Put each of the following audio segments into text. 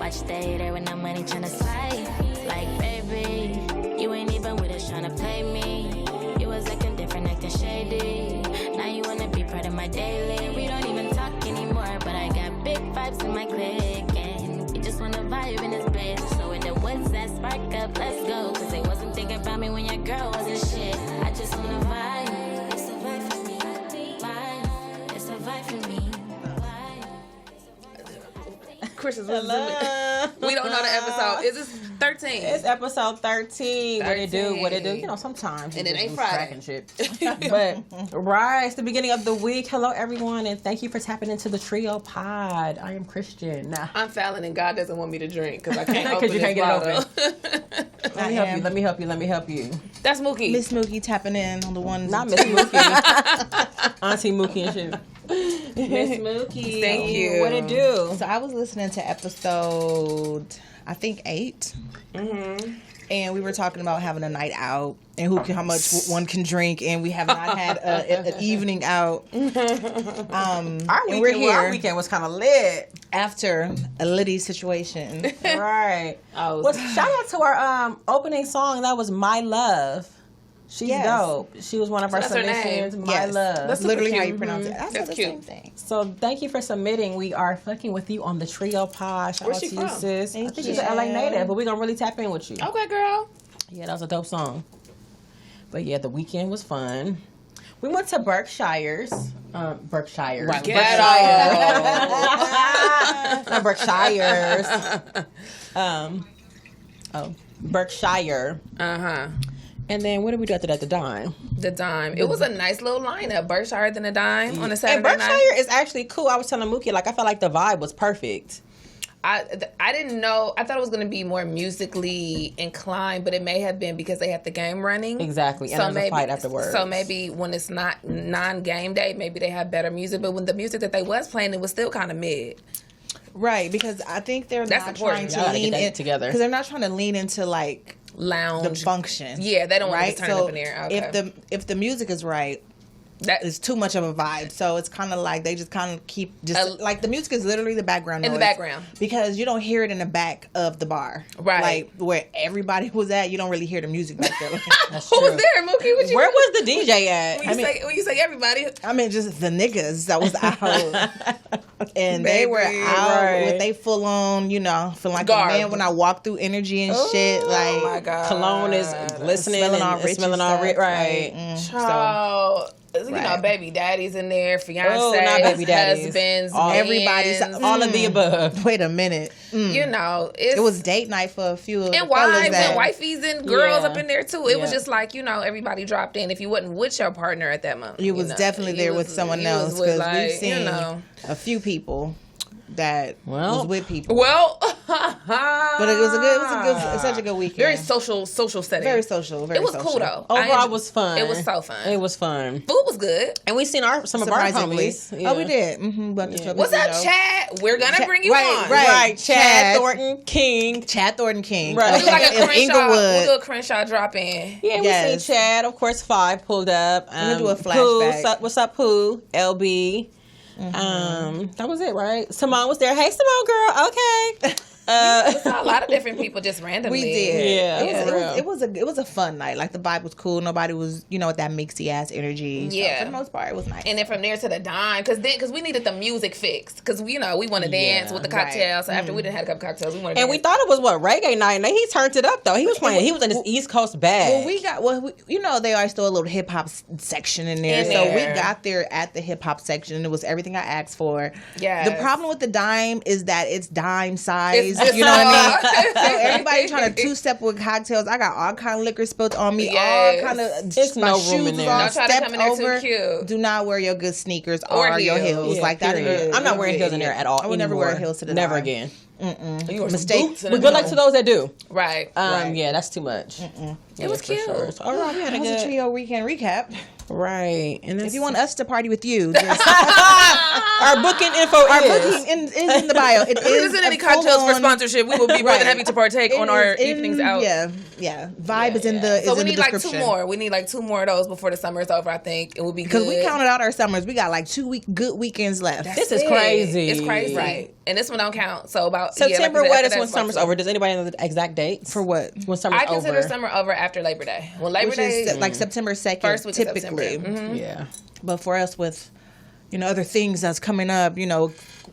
Watch stay there when I'm money tryna slide. Like, baby, you ain't even with us tryna play me. You was acting different, acting shady. Now you wanna be part of my daily. We don't even talk anymore, but I got big vibes in my clique. And you just wanna vibe in this bitch. So in the woods that spark up, let's go. Cause they wasn't thinking about me when your girl wasn't shit. I just wanna vibe. It's a vibe for me. Vibe. It's a vibe for me. Chris is listening. We don't know the episode. Is this 13? It's episode 13. What it do? What it do? You know, sometimes. And it ain't Friday. And shit. But, right, it's the beginning of the week. Hello, everyone, and thank you for tapping into the Trio Pod. I am Christian. I'm Fallon, and God doesn't want me to drink because I can't open you this can't bottle. Let me help you. That's Mookie. Miss Mookie tapping in on the ones. Not Miss Mookie. Auntie Mookie and shit. Miss Mookie. Thank you. What it do? So I was listening to episode, I think 8. Mm-hmm. And we were talking about having a night out and how much one can drink, and we have not had an evening out. Our weekend was kind of lit after a litty situation. Right. Well, shout out to our opening song. That was "My Love." She's dope. She was one of our submissions. My Love. That's literally how you pronounce it. That's cute. Same thing. So thank you for submitting. We are fucking with you on the Trio Pod. Shout out to you, sis. I think she's an LA native, but we're gonna really tap in with you. Okay, girl. Yeah, that was a dope song. But yeah, the weekend was fun. We went to Berkshire's. Berkshire's. Right. Not Berkshire's. Berkshire. Uh-huh. And then what did we do after that? The Dime. The Dime. It was a nice little lineup. Berkshire than the Dime on a Saturday night. And Berkshire night. is actually cool. I was telling Mookie, like, I felt like the vibe was perfect. I didn't know. I thought it was going to be more musically inclined, but it may have been because they had the game running. Exactly. And so there's a fight afterwards. So maybe when it's not non-game day, maybe they have better music. But when the music that they was playing, it was still kind of mid. Right, because I think they're not trying to lean in together. Because they're not trying to lean into like lounge the function. Yeah, they don't want to turn up in there. Okay. If the music is right, that is too much of a vibe. So it's kind of like they just kind of keep like the music is literally the background noise. In the background. Because you don't hear it in the back of the bar. Right. Like where everybody was at, you don't really hear the music back there. That's Who true. was there, Mookie? Where was the DJ at? When you say everybody. I mean, just the niggas that was out. And they were out with they full on, you know, feeling like a man when I walk through energy and shit. Like, oh my God. Cologne is glistening smelling and all rich. Smelling all rich. Right. Child. You know, baby daddies in there, fiancés, not baby daddies. husbands, everybody's all of the above. Wait a minute. You know, it was date night for a few of and the wives that, and wifeys and girls up in there too. It was just like, you know, everybody dropped in. If you wasn't with your partner at that moment, you was definitely there with someone else because we've seen a few people that was with people. Well, but it was such a good weekend. Very social setting. Very social. It was cool though. Overall, it was fun. It was so fun. It was fun. Food was good, and we seen some of our homies. Yeah. Oh, we did. What's up, Chad? We're gonna bring you on. Right. Chad Thornton King. Right. We'll do like a Crenshaw. We'll do a Crenshaw drop in. Yeah, we seen Chad. Of course, 5 pulled up. We'll do a flashback. What's up, Pooh? LB. That was it, right? Simone was there. Hey, Simone, girl. Okay. We saw a lot of different people just randomly. We did. Yeah. It was a fun night. Like the vibe was cool. Nobody was, you know, with that mixy ass energy. Yeah. So for the most part, it was nice. And then from there to the Dime, because we needed the music fixed. Because, you know, we want to dance with the cocktails. So after we didn't have a couple cocktails, we wanted to dance. We thought it was reggae night, and then he turned it up though. He was playing. He was in his East Coast bag. You know, they always throw a little hip hop section in there. So we got there at the hip hop section, and it was everything I asked for. Yeah. The problem with the Dime is that it's dime size. You know what I mean? So everybody trying to two-step with cocktails. I got all kind of liquor spilled on me. Yes. All kind of. It's no room in there. Don't try to come in there too cute. Do not wear your good sneakers or your heels like that. I'm not wearing heels in there at all. I would never wear heels to the Never Dime. again. Mistake. But good luck to those that do. Right. Yeah, that's too much. It was cute. All right, we had a good trio weekend recap. Right. And if you want us to party with you, just our booking info is in the bio. It if there's any cocktails for sponsorship, we will be more than happy to partake on our evenings out. Yeah. Vibe is in the. So we need like 2 more. We need like 2 more of those before the summer is over. I think it will be good. Because we counted out our summers. We got like 2 good weekends left. This is crazy. It's crazy, right? And this one don't count. So about September. like what is when summer's over? Does anybody know the exact date for what? When summer's over? I consider summer over after Labor Day. When Labor Day is like September 2nd, first week typically. Of September. Yeah. But for us, with other things that's coming up,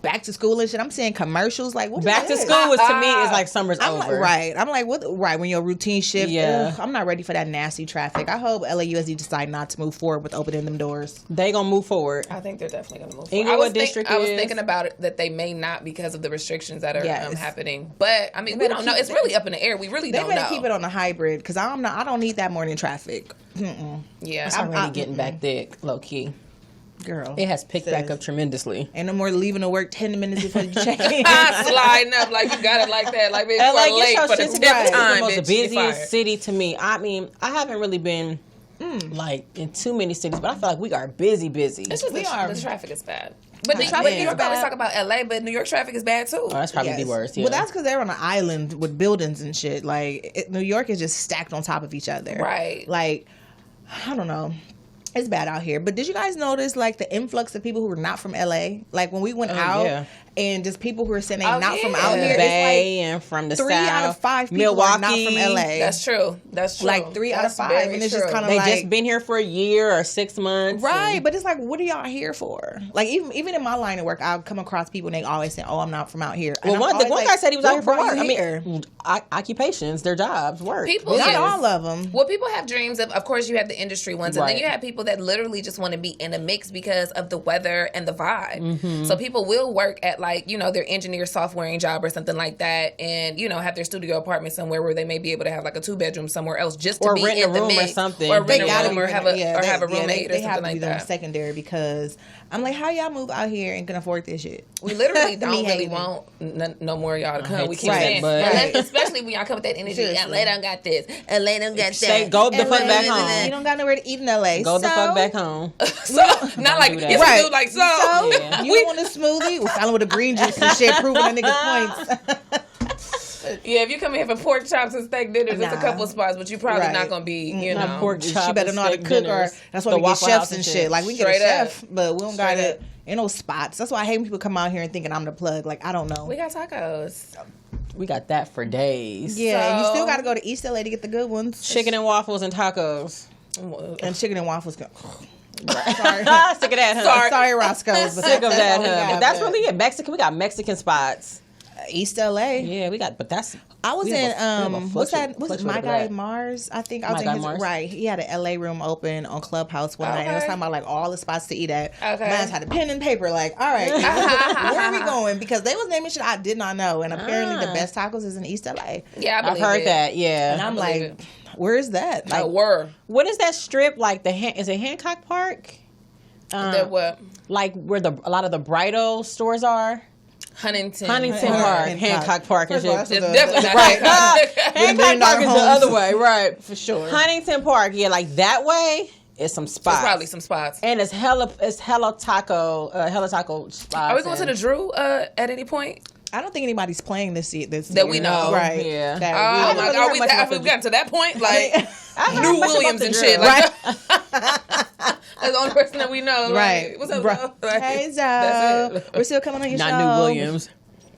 back to school and shit. I'm seeing commercials like what back to school was to me is like summer's over. Like, right. I'm like, what? Right when your routine shift. Yeah. I'm not ready for that nasty traffic. I hope LAUSD decide not to move forward with opening them doors. They gonna move forward. I think they're definitely gonna move forward. I was thinking about it that they may not because of the restrictions that are happening. But I mean, we don't know. It's really up in the air. We really don't know. They better keep it on the hybrid because I don't need that morning traffic. Yeah, it's already getting back thick, low key. Girl, it has picked back up tremendously. Ain't no more leaving to work 10 minutes before you check in. Sliding up like you got it like that. Like, bitch, like, late for the 10th time, the most bitch, busiest city to me. I mean, I haven't really been like in too many cities, but I feel like we are busy. It's just the traffic is bad. But New York always talk about LA, but New York traffic is bad too. Oh, that's probably the worst. Yeah. Well, that's because they're on an island with buildings and shit. Like New York is just stacked on top of each other. Right. Like, I don't know. It's bad out here. But did you guys notice like the influx of people who were not from LA? Like when we went out and just people who were saying not from out here. Bay it's like and from the 3 South. out of 5 people Milwaukee. are not from LA. That's true. Like 3 out of 5. And it's just kind of they like. They just been here for a year or 6 months. Right. But it's like, what are y'all here for? Like even in my line of work, I'll come across people and they always say, I'm not from out here. And well, one guy said he was out here for work. I mean, occupations, their jobs, work. People, not all of them. Well, people have dreams of course you have the industry ones, and then you have people that literally just want to be in a mix because of the weather and the vibe. Mm-hmm. So people will work at like, their engineer softwaring job or something like that, and have their studio apartment somewhere where they may be able to have like a 2-bedroom somewhere else just to be in the mix, or something, or rent a room, or have a roommate or something like that. Secondary because I'm like, how y'all move out here and can afford this shit? We literally don't really want no more y'all to come. We keep saying, especially when y'all come with that energy. LA don't got this. LA don't got that. Go the fuck back home. You don't got nowhere to eat in LA. Go the fuck back home. So not like yes, we do. Like so. You want a smoothie? We're selling with a green juice and shit, proving a nigga points. Yeah, if you come here for pork chops and steak dinners, there's a couple spots, but you're probably not gonna be, pork chops. She better know how to cook, or that's why we get chefs and shit. Like we can get a chef, but we don't got it. Ain't no spots. That's why I hate when people come out here and thinking I'm the plug. Like I don't know. We got tacos. We got that for days. Yeah, you still got to go to East LA to get the good ones. Chicken and waffles and tacos. And chicken and waffles. Sorry. Sick of that, huh? Sorry, Roscoe's. Sick of that, huh? But that's really it. Mexican. We got Mexican spots. East LA. Yeah, we got, but that's. I was in what's it my guy Mars? I think I was in his right. He had an LA room open on Clubhouse one night and it was talking about like all the spots to eat at. Okay. Man's had a pen and paper, like, all right, where are we going? Because they was naming shit I did not know. And apparently the best tacos is in East LA. Yeah, I've heard that, yeah. And I'm like, where is that? Like where? What is that strip like is it Hancock Park? What? Like where a lot of the bridal stores are? Huntington Park, Hancock Park and shit. It's definitely not right. Hancock Park is the other way, right? For sure. Huntington Park, yeah, like that way is some spots. There's probably some spots. And it's hella taco spots. Are we going to the Drew at any point? I don't think anybody's playing this that we know, right? Yeah. Oh my God, we've gotten to that point, like New Williams and shit, right? That's the only person that we know, right? What's up, Zoe? Hey, Zoe. We're still coming on your show. Not New Williams.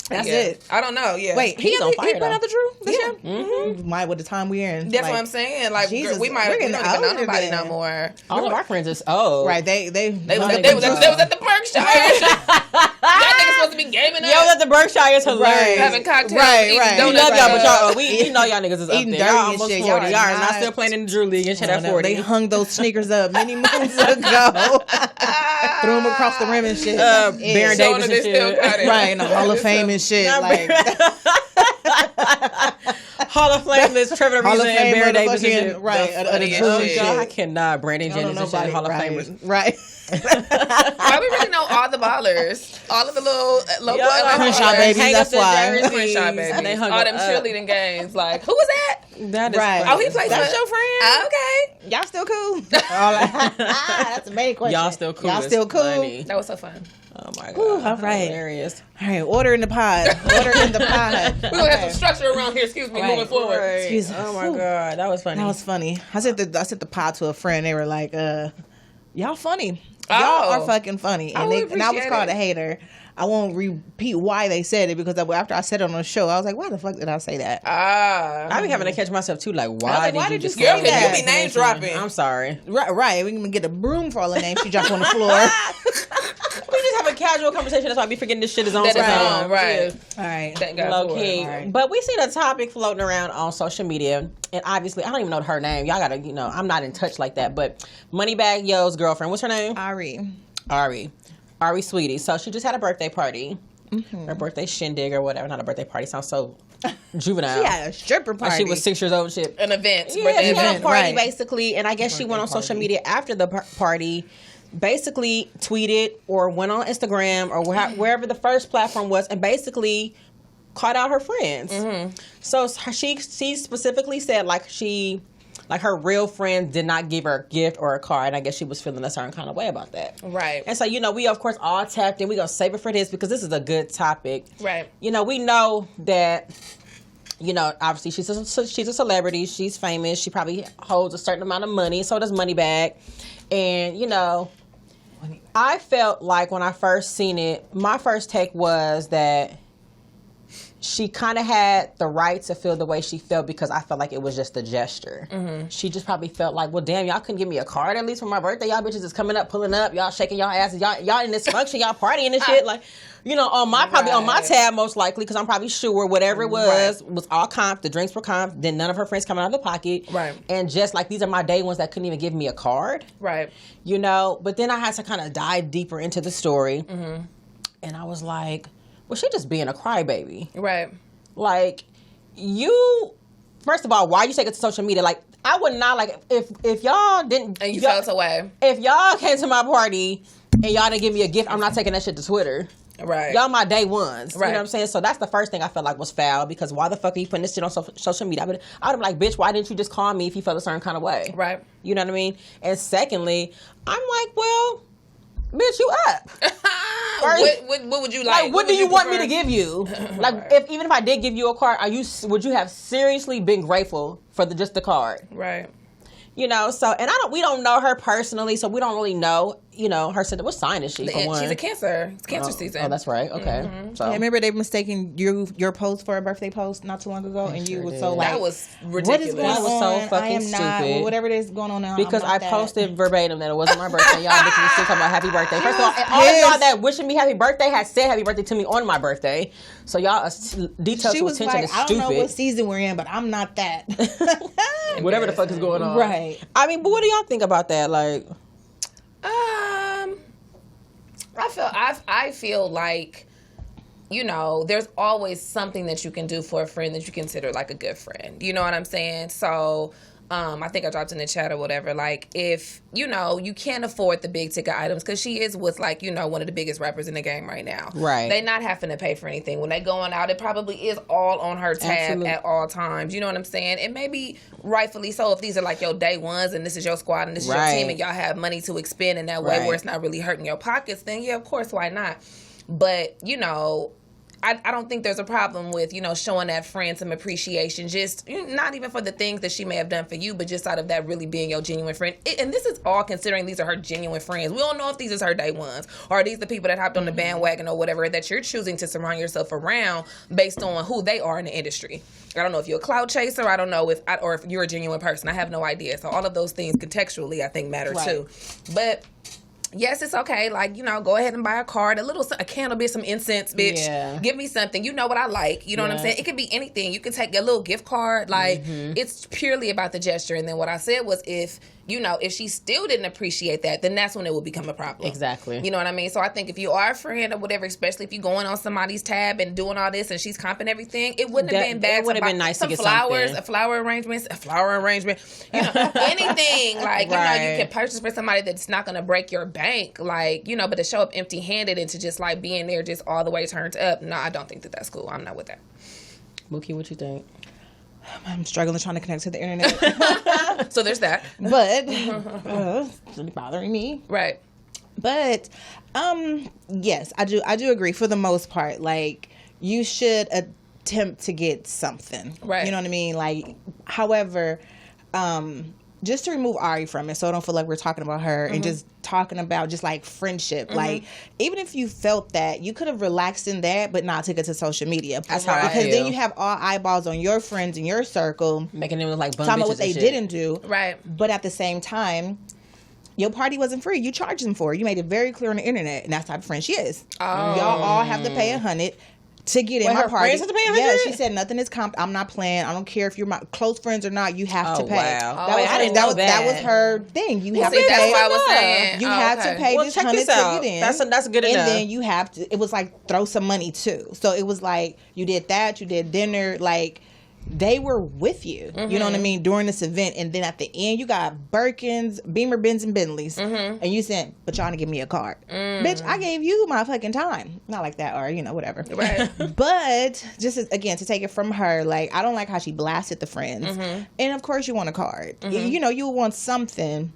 That's it. I don't know. Yeah. Wait, he's on fire. He put out the Drew this year? Mm-hmm. Might with the time we're in. That's what I'm saying. Like Jesus, we might not know nobody no more. All of our friends is old. Right. They was at the Berkshires. Y'all niggas supposed to be gaming us. Yo, at the Berkshires hilarious. Having cocktails. Right. We love y'all, but y'all we know y'all niggas is up there. Y'all almost 40. Shit. Y'all are not still playing in the Drew League and shit at 40. They hung those sneakers up many months ago. Threw them across the rim and shit. Baron Davis and shit. Right, in the Hall of Fame and shit. Like Hall of Fame list, Trevor Ariza and Baron Davis and shit. Right. I cannot. Brandon Jennings and shit. Hall of Famers. Right. Why we really know all the ballers, all of the little local Crenshaw babies. That's why. Crenshaw babies. All them cheerleading games. Like, who was that? That is right. Oh, he plays. That's your friend. Okay. Y'all still cool? That's the main question. Y'all still cool? Y'all still cool? Funny. That was so fun. Oh my god! Ooh, all right. Hilarious. All right, order in the pod. Order in the pod. We're gonna have some structure around here. Excuse me, moving forward. Right. Excuse me. Oh my god, that was funny. That was funny. I sent the pod to a friend. They were like, y'all funny. Y'all are fucking funny. And I was called a hater. I won't repeat why they said it because after I said it on the show, I was like, why the fuck did I say that? I be having to catch myself too. Like, why did you say Girl, that? you be name dropping. I'm sorry. Right. We can get a broom for all the names she dropped on the floor. We just have a casual conversation. That's why I be forgetting this shit is on. Right. All right. Thank God Low for key. it. Right. But we see the topic floating around on social media. And obviously, I don't even know her name. Y'all gotta, I'm not in touch like that. But Moneybag Yo's girlfriend, what's her name? Ari Sweetie. So she just had a birthday party. Her birthday shindig or whatever. Not a birthday party. Sounds so juvenile. She had a stripper party. Like she was 6 years old and shit. An event. Yeah, she had a party right. basically. And I guess she went on social media after the party, basically tweeted or went on Instagram or wherever the first platform was and basically called out her friends. So she specifically said like her real friends did not give her a gift or a card, and I guess she was feeling a certain kind of way about that. Right. And so, we of course all tapped in. We're going to save it for this because this is a good topic. Right. We know that, obviously she's a celebrity. She's famous. She probably holds a certain amount of money. So does Moneybag. And, I felt like when I first seen it, my first take was that she kind of had the right to feel the way she felt because I felt like it was just a gesture. She just probably felt like, well, damn, y'all couldn't give me a card at least for my birthday. Y'all bitches is coming up, pulling up, y'all shaking y'all asses, y'all in this function, y'all partying and shit. Like, on my tab most likely because I'm probably sure whatever it was all comp. The drinks were comp. Then none of her friends coming out of the pocket. Right. And just like these are my day ones that couldn't even give me a card. Right. But then I had to kind of dive deeper into the story, and I was like, well, she just being a crybaby. Right. Like, first of all, why you take it to social media? Like, I would not, like, if y'all didn't... And you felt away. If y'all came to my party and y'all didn't give me a gift, I'm not taking that shit to Twitter. Right. Y'all my day ones. Right. You know what I'm saying? So that's the first thing I felt like was foul because why the fuck are you putting this shit on social media? I would have been like, bitch, why didn't you just call me if you felt a certain kind of way? Right. You know what I mean? And secondly, I'm like, well... Bitch, you up? What would you like? Like, what do you want me to give you? Like, even if I did give you a card, would you have seriously been grateful for just the card? Right. So, and we don't know her personally, so we don't really know, her. What sign is she? For one? She's a Cancer. It's Cancer season. Oh, that's right. Okay. So, I remember they mistaken your post for a birthday post not too long ago, and you were so like, that was ridiculous. What is going that was so on? fucking I am not, stupid. whatever is going on now. Because I that. posted verbatim that it wasn't my birthday. Y'all bitches still talking about happy birthday. First of all, all of y'all that wishing me happy birthday had said happy birthday to me on my birthday. So y'all details to attention like, is stupid. I don't know what season we're in, but I'm not that. Whatever the fuck is going on. Right. I mean, but what do y'all think about that? Like, I feel like, there's always something that you can do for a friend that you consider like a good friend. You know what I'm saying? So, I think I dropped in the chat or whatever. Like, if, you can't afford the big ticket items, because she is with, like, one of the biggest rappers in the game right now. Right. They not having to pay for anything. When they going out, it probably is all on her tab at all times. You know what I'm saying? And maybe rightfully so if these are, like, your day ones and this is your squad and this is your team and y'all have money to expend in that way where it's not really hurting your pockets, then, yeah, of course, why not? But, I don't think there's a problem with, showing that friend some appreciation, just not even for the things that she may have done for you, but just out of that really being your genuine friend. And this is all considering these are her genuine friends. We don't know if these are her day ones or are these the people that hopped on the bandwagon or whatever that you're choosing to surround yourself around based on who they are in the industry. I don't know if you're a clout chaser. I don't know if you're a genuine person. I have no idea. So all of those things contextually, I think, matter too. But yes, it's okay. Like, go ahead and buy a card, a candle, bitch, some incense, bitch. Yeah. Give me something. You know what I like. You know what I'm saying? It could be anything. You can take a little gift card. Like, it's purely about the gesture. And then what I said was if, you know, if she still didn't appreciate that, then that's when it would become a problem. Exactly. You know what I mean? So I think if you are a friend or whatever, especially if you're going on somebody's tab and doing all this and she's comping everything, it wouldn't have been bad. It would have been nice to get flowers, something. a flower arrangement, you know, anything like, you know, you can purchase for somebody that's not going to break your bank, like, you know, but to show up empty-handed and to just like being there just all the way turned up, no, I don't think that that's cool. I'm not with that. Mookie, what you think? I'm struggling trying to connect to the internet. So there's that. But it's really bothering me. Right. But yes, I do agree for the most part. Like, you should attempt to get something. Right. You know what I mean? Like, however, just to remove Ari from it, so I don't feel like we're talking about her and just talking about just like friendship. Like, even if you felt that, you could have relaxed in that, but not took it to social media. That's how I because feel. then you have all eyeballs on your friends in your circle, making them look like bum talking about bitches what they and shit. didn't do. Right. But at the same time, your party wasn't free. You charged them for it. You made it very clear on the internet, and that's the type of friend she is. Y'all all have to pay $100 to get in my her party. friends have to pay $100? Yeah, she said nothing is comped. I'm not playing. I don't care if you're my close friends or not. You have to pay. Wow. I didn't know that. That was her thing. You have to pay. That's what I was saying. You have to pay this check $100 this to out. get in. That's good enough. And then you have to. It was like throw some money too. So it was like you did that. You did dinner. Like, they were with you, you know what I mean, during this event. And then at the end, you got Birkins, Beamer, Benz, and Bentleys. And you said, but y'all to give me a card. Bitch, I gave you my fucking time. Not like that, or, you know, whatever. Right. But just, again, to take it from her, like, I don't like how she blasted the friends. And, of course, you want a card. You know, you want something,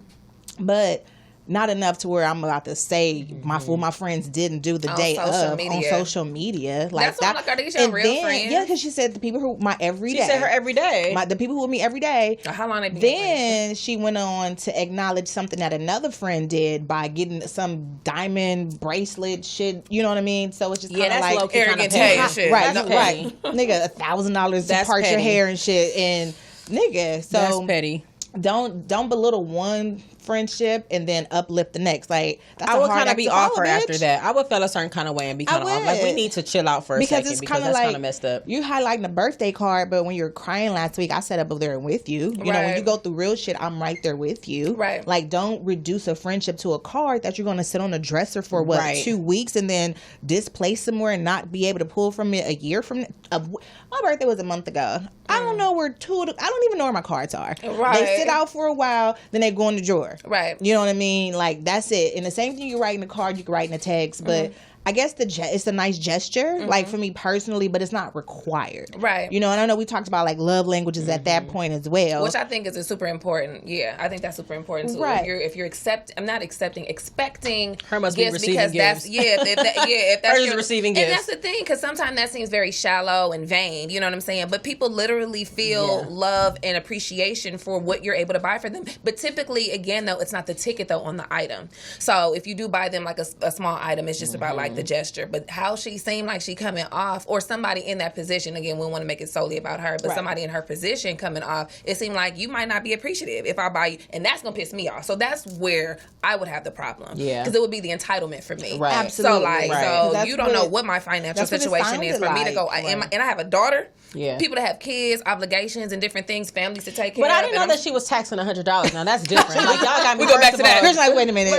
but not enough to where I'm about to say what my friends didn't do the day of on social media. Like, that's that. Like, are these your real friends? Yeah, because she said the people who my everyday. She said her every day. The people who with me every day. How long they been? Then she went on to acknowledge something that another friend did by getting some diamond bracelet shit. You know what I mean? So it's just kind of like arrogant shit. Right, right. Nigga, $1,000 to part your hair and shit, and nigga. So that's petty. Don't belittle one friendship and then uplift the next. Like, that's I would kind of be off her bitch. after that. I would feel a certain kind of way and be kind of off. Like, we need to chill out for a second because that's kind of messed up. You highlighting the birthday card, but when you were crying last week, I sat up over there with you. You know, when you go through real shit, I'm right there with you. Right. Like, don't reduce a friendship to a card that you're going to sit on a dresser for 2 weeks and then displace somewhere and not be able to pull from it a year from. My birthday was a month ago. I don't know where I don't even know where my cards are. Right. They sit out for a while, then they go in the drawer. Right. You know what I mean? Like, that's it. And the same thing you write in a card, you can write in a text, but I guess it's a nice gesture, like, for me personally, but it's not required. Right. You know, and I know we talked about, like, love languages at that point as well. Which I think is super important. Yeah, I think that's super important too. Right. If you're expecting her must gifts, be receiving because gifts. if that's her receiving gifts. And that's the thing, because sometimes that seems very shallow and vain. You know what I'm saying? But people literally feel love and appreciation for what you're able to buy for them. But typically, again, though, it's not the ticket though on the item. So if you do buy them like a small item, it's just about like the gesture. But how she seemed like she coming off, or somebody in that position, again, we don't want to make it solely about her, but somebody in her position coming off, it seemed like you might not be appreciative if I buy you, and that's gonna piss me off. So that's where I would have the problem. Yeah, because it would be the entitlement for me. Right. Absolutely. So like, so you don't know what my financial situation is for me to go. Like. And I have a daughter. Yeah. People that have kids, obligations, and different things, families to take care of. But I didn't know that she was taxing $100. Now that's different. Like, y'all got me. We go back to that. Here's like, wait a minute,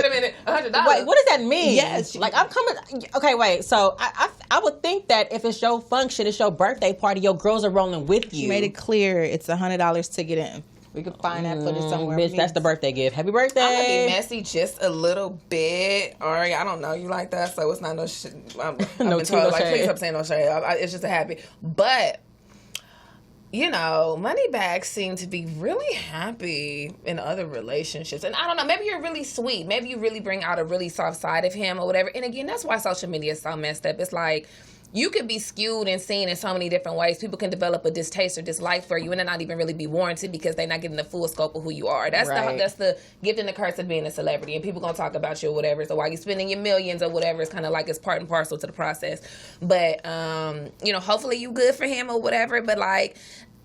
$100. Wait, what does that mean? Yes. Like, I'm coming. Okay, wait. So I would think that if it's your function, it's your birthday party, your girls are rolling with you. She made it clear it's $100 to get in. We could find that footage somewhere. Bitch, that's the birthday gift. Happy birthday. I'm gonna be messy just a little bit. Ari, I don't know you like that, so it's not no shit. I've been told, like, please stop saying no shade. It's just a habit. But, you know, Moneybags seem to be really happy in other relationships. And I don't know, maybe you're really sweet. Maybe you really bring out a really soft side of him or whatever. And again, that's why social media is so messed up. It's like, you could be skewed and seen in so many different ways. People can develop a distaste or dislike for you, and it not even really be warranted because they're not getting the full scope of who you are. That's the gift and the curse of being a celebrity, and people gonna talk about you or whatever. So while you're spending your millions or whatever, it's kind of like it's part and parcel to the process. But you know, hopefully you good for him or whatever. But like,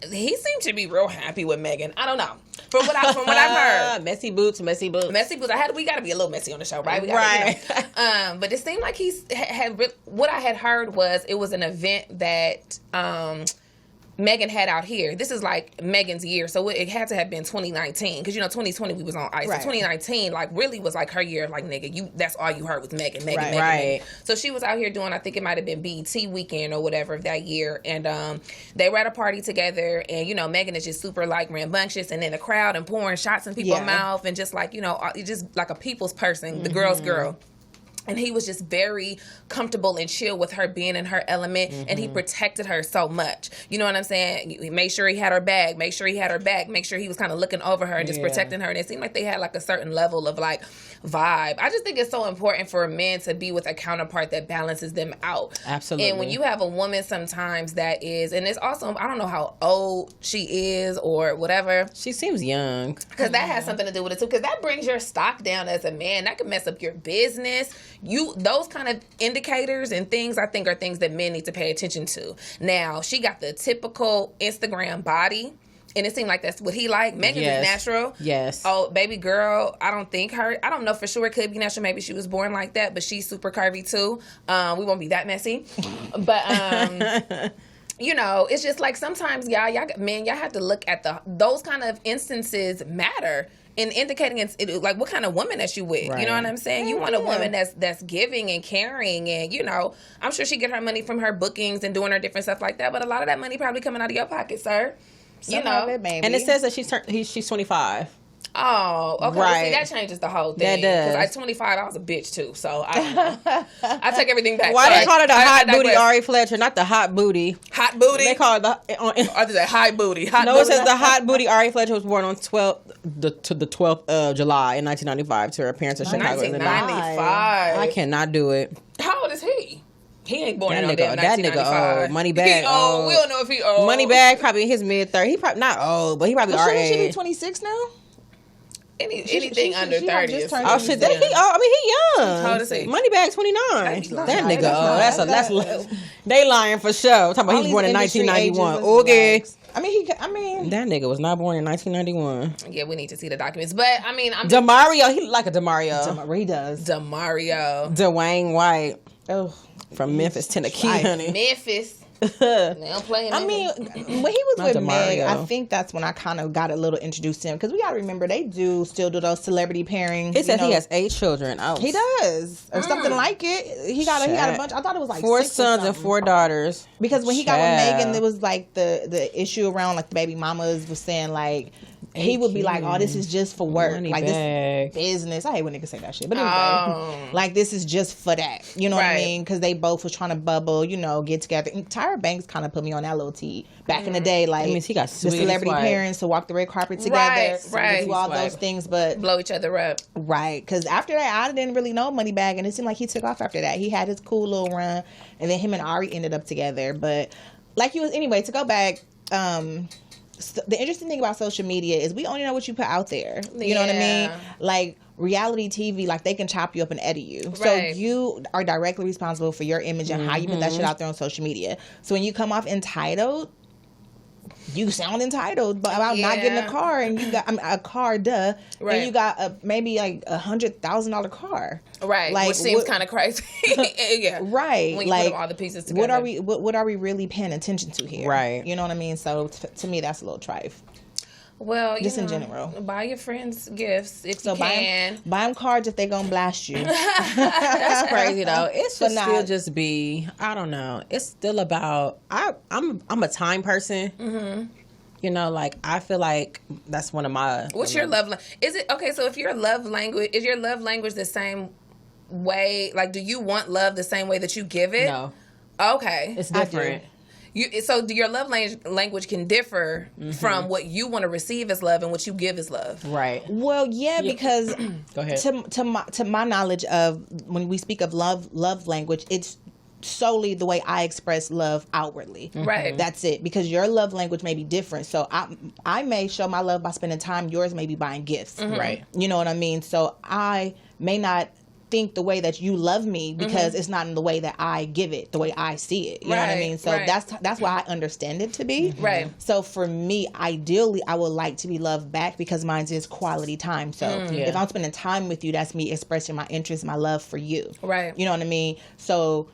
he seemed to be real happy with Megan. I don't know. From what I've heard, messy boots. We got to be a little messy on the show, right? But it seemed like he's had what I had heard was it was an event that Megan had out here. This is like Megan's year, so it had to have been 2019 because 2020 we was on ice. Right. So 2019 like really was like her year. Like nigga, that's all you heard was Megan. Megan. So she was out here doing. I think it might have been BET weekend or whatever of that year, and they were at a party together, and Megan is just super like rambunctious and in the crowd and pouring shots in people's mouth and just like just like a people's person, the girl's girl. And he was just very comfortable and chill with her being in her element, and he protected her so much. You know what I'm saying? He made sure he had her bag, make sure he was kind of looking over her and just protecting her. And it seemed like they had like a certain level of like vibe. I just think it's so important for men to be with a counterpart that balances them out. Absolutely. And when you have a woman sometimes that is, and it's also, I don't know how old she is or whatever. She seems young. Because that has something to do with it too. Because that brings your stock down as a man. That can mess up your business. Those kind of indicators and things, I think, are things that men need to pay attention to. Now, she got the typical Instagram body, and it seemed like that's what he liked. Megan is natural. Yes. Oh, baby girl, I don't know for sure it could be natural. Maybe she was born like that, but she's super curvy too. We won't be that messy. But it's just like sometimes y'all have to look at those kind of instances matter. In indicating like what kind of woman that you with, you know what I'm saying? You want a woman that's giving and caring, and I'm sure she get her money from her bookings and doing her different stuff like that. But a lot of that money probably coming out of your pocket, sir. And it says that she's 25. Oh, okay. Right. See, that changes the whole thing. That does. Because at 25, I was a bitch too, so I don't know. I take everything back. Why they call it a hot booty Ari Fletcher, not the hot booty? Hot booty? They call it I just say high booty. It says the hot booty Ari Fletcher was born on the 12th of July in 1995 to her parents in Chicago. 1995. I cannot do it. How old is he? He ain't born in no damn 1995. That nigga old. Money bag. He old. We don't know if he old. Money bag probably in his mid-30s. He probably not old, but he probably our age. Shouldn't she be 26 now? Anything under 30 is oh shit, he young. How old is he? Moneybag 29. That nigga that's they lying for sure. Talking about he was born in 1991. Okay. I mean that nigga was not born in 1991. Yeah, we need to see the documents. But I mean, Demario, he look like a Demario. He does. Demario. Dwayne White. Oh, from Memphis, Tennessee, honey. Memphis. Now playing. I mean, when he was with Meg, I think that's when I kind of got a little introduced to him, because we got to remember they still do those celebrity pairings. It says he has 8 children. Oh, he does, or something like it. He got a bunch. I thought it was like 4 sons and 4 daughters. Because when he got with Megan, there was like the issue around like the baby mamas was saying like. He would be like, "Oh, this is just for work, like this business." I hate when niggas say that shit, but anyway, like this is just for that. You know what I mean? Because they both was trying to bubble, get together. And Tyra Banks kind of put me on that little tea back in the day. Like, he got the celebrity parents to walk the red carpet together, right? Do all those things, but blow each other up, right? Because after that, I didn't really know Moneybag, and it seemed like he took off after that. He had his cool little run, and then him and Ari ended up together. But like anyway, to go back. The interesting thing about social media is we only know what you put out there. You know what I mean? Like reality TV, like they can chop you up and edit you. Right. So you are directly responsible for your image and how you put that shit out there on social media. So when you come off entitled, you sound entitled about not getting a car, and you got a car, and you got maybe like $100,000 car, right? Like, which seems kind of crazy, yeah, right? When you put all the pieces together, what are we really paying attention to here, right? You know what I mean? So to me, that's a little trife. Well, just in general, buy your friends gifts if you can. Buy them cards if they gonna blast you. That's crazy though. It's just still just be. I don't know. It's still about. I'm a time person. Mm-hmm. Like I feel like that's one of my. What's your love? Is it okay? So if your love language is your love language the same way? Like, do you want love the same way that you give it? No. Okay, it's different. So your love language can differ from what you want to receive as love and what you give as love. Right. Well, yeah, because go ahead. To my knowledge of when we speak of love language, it's solely the way I express love outwardly. Right. That's it. Because your love language may be different. So I may show my love by spending time. Yours may be buying gifts. Right. You know what I mean? So I may not think the way that you love me because it's not in the way that I give it, the way I see it. You know what I mean? So that's why I understand it to be. Right. So for me, ideally, I would like to be loved back because mine is quality time. So if I'm spending time with you, that's me expressing my interest, my love for you. Right. You know what I mean? So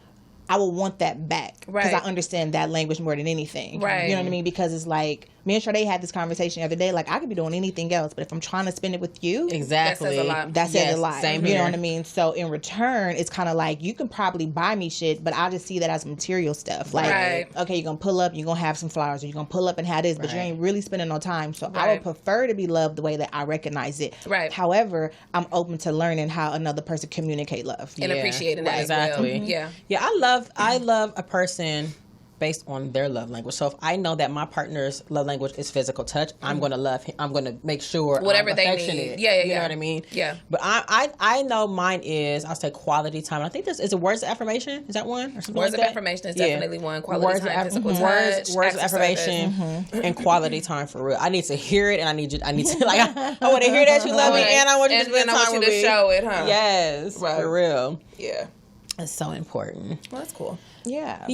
I would want that back because I understand that language more than anything. Right. You know what I mean? Because it's like me and Sade had this conversation the other day. Like I could be doing anything else, but if I'm trying to spend it with you, exactly, that says a lot. Same you know what I mean? So in return, it's kind of like you can probably buy me shit, but I just see that as material stuff. Like, okay, you're gonna pull up, you're gonna have some flowers, or you're gonna pull up and have this, but you ain't really spending no time. So I would prefer to be loved the way that I recognize it. Right. However, I'm open to learning how another person communicate love and appreciating that exactly. as well. Yeah. Yeah, I love a person based on their love language. So if I know that my partner's love language is physical touch, I'm going to love him. I'm going to make sure whatever I'm they need. You know what I mean? Yeah. But I know mine is, I'll say quality time. I think this is a words of affirmation. Is that one or something words like of affirmation is definitely one. Quality words time, physical touch, words of of affirmation, and quality time for real. I need to hear it, and I need to like I want to hear that you love me, and I want you to spend time with me. Show it, huh? Yes, for real. Yeah, it's so important. Well, that's cool. Yeah.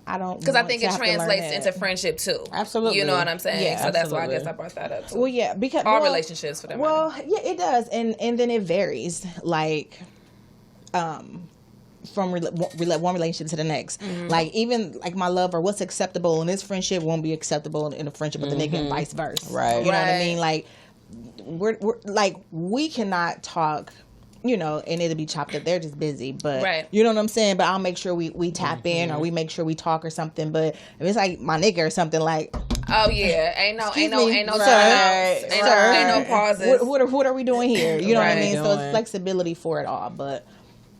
I don't because I think it translates into friendship too. Absolutely, you know what I'm saying. Yeah, so that's why I guess I brought that up too. Well, yeah, because all relationships for that matter. Well, yeah, it does, and then it varies, like, from one relationship to the next. Like even like my lover, what's acceptable in this friendship won't be acceptable in a friendship with the nigga, and vice versa. Right. You know what I mean? Like we're like we cannot talk. You know, and it'll be chopped up. They're just busy, but you know what I'm saying. But I'll make sure we tap in, or we make sure we talk or something. But if it's like my nigga or something, like, oh yeah, ain't no pauses. What are we doing here? You know what I mean? So it's flexibility for it all, but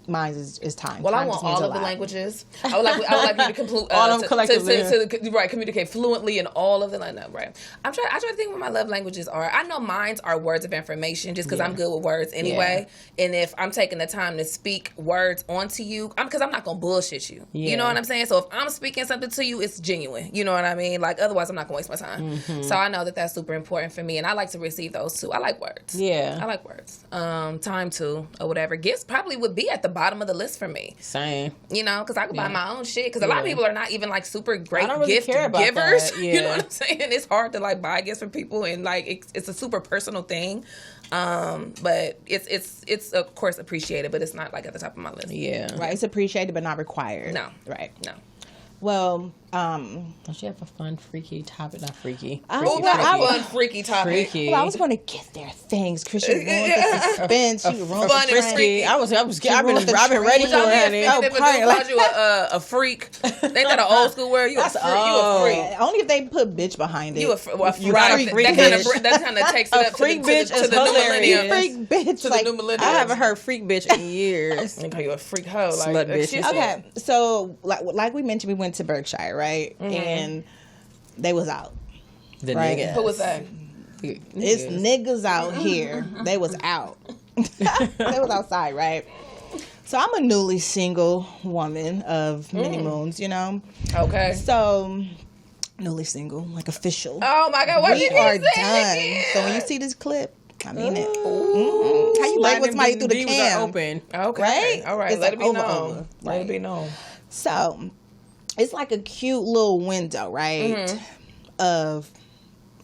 mine is time. Well, time I want all of the languages. I would like you to complete all of them collectively. To communicate fluently in all of them. Like, no, right. I try to think what my love languages are. I know mine's are words of information, just because I'm good with words anyway. And if I'm taking the time to speak words onto you, because I'm not gonna bullshit you. You know what I'm saying? So if I'm speaking something to you, it's genuine. You know what I mean? Like otherwise, I'm not gonna waste my time. So I know that that's super important for me, and I like to receive those too. I like words. Yeah, I like words. Time too, or whatever. Gifts probably would be at the bottom of the list for me. Same. You know, because I could buy my own shit. Because a lot of people are not even like super great gift givers. That. You know what I'm saying? It's hard to like buy gifts for people, and like it's a super personal thing. But it's of course appreciated, but it's not like at the top of my list. Yeah. Right. It's appreciated, but not required. No. Right. No. Well, don't you have a fun, freaky topic? Not freaky. Fun, freaky topic. Freaky. Well, I was going to get there. Things, Christian ruined the suspense. She ruined fun and freaky. I've been ready for it, honey. If they called you a freak, ain't that an old school word? You a freak. Only if they put bitch behind it. You a freak. That kind of takes it up to the new millennium. Freak bitch. To the new millennium. I haven't heard freak bitch in years. I call you a freak hoe. Slut bitch. Okay, so like we mentioned, we went to Berkshire, right? And they was out. The niggas. Who was that? It's niggas out here. They was out. They was outside, right? So I'm a newly single woman of many moons, you know? Okay. So, newly single, like official. Oh my God, what we are done. So when you see this clip, I mean it. Mm-hmm. How you like what's somebody through the cam? Open. Okay. Right? All right. It's Let it be over, known. over. Let it be known. So, it's like a cute little window, right? Of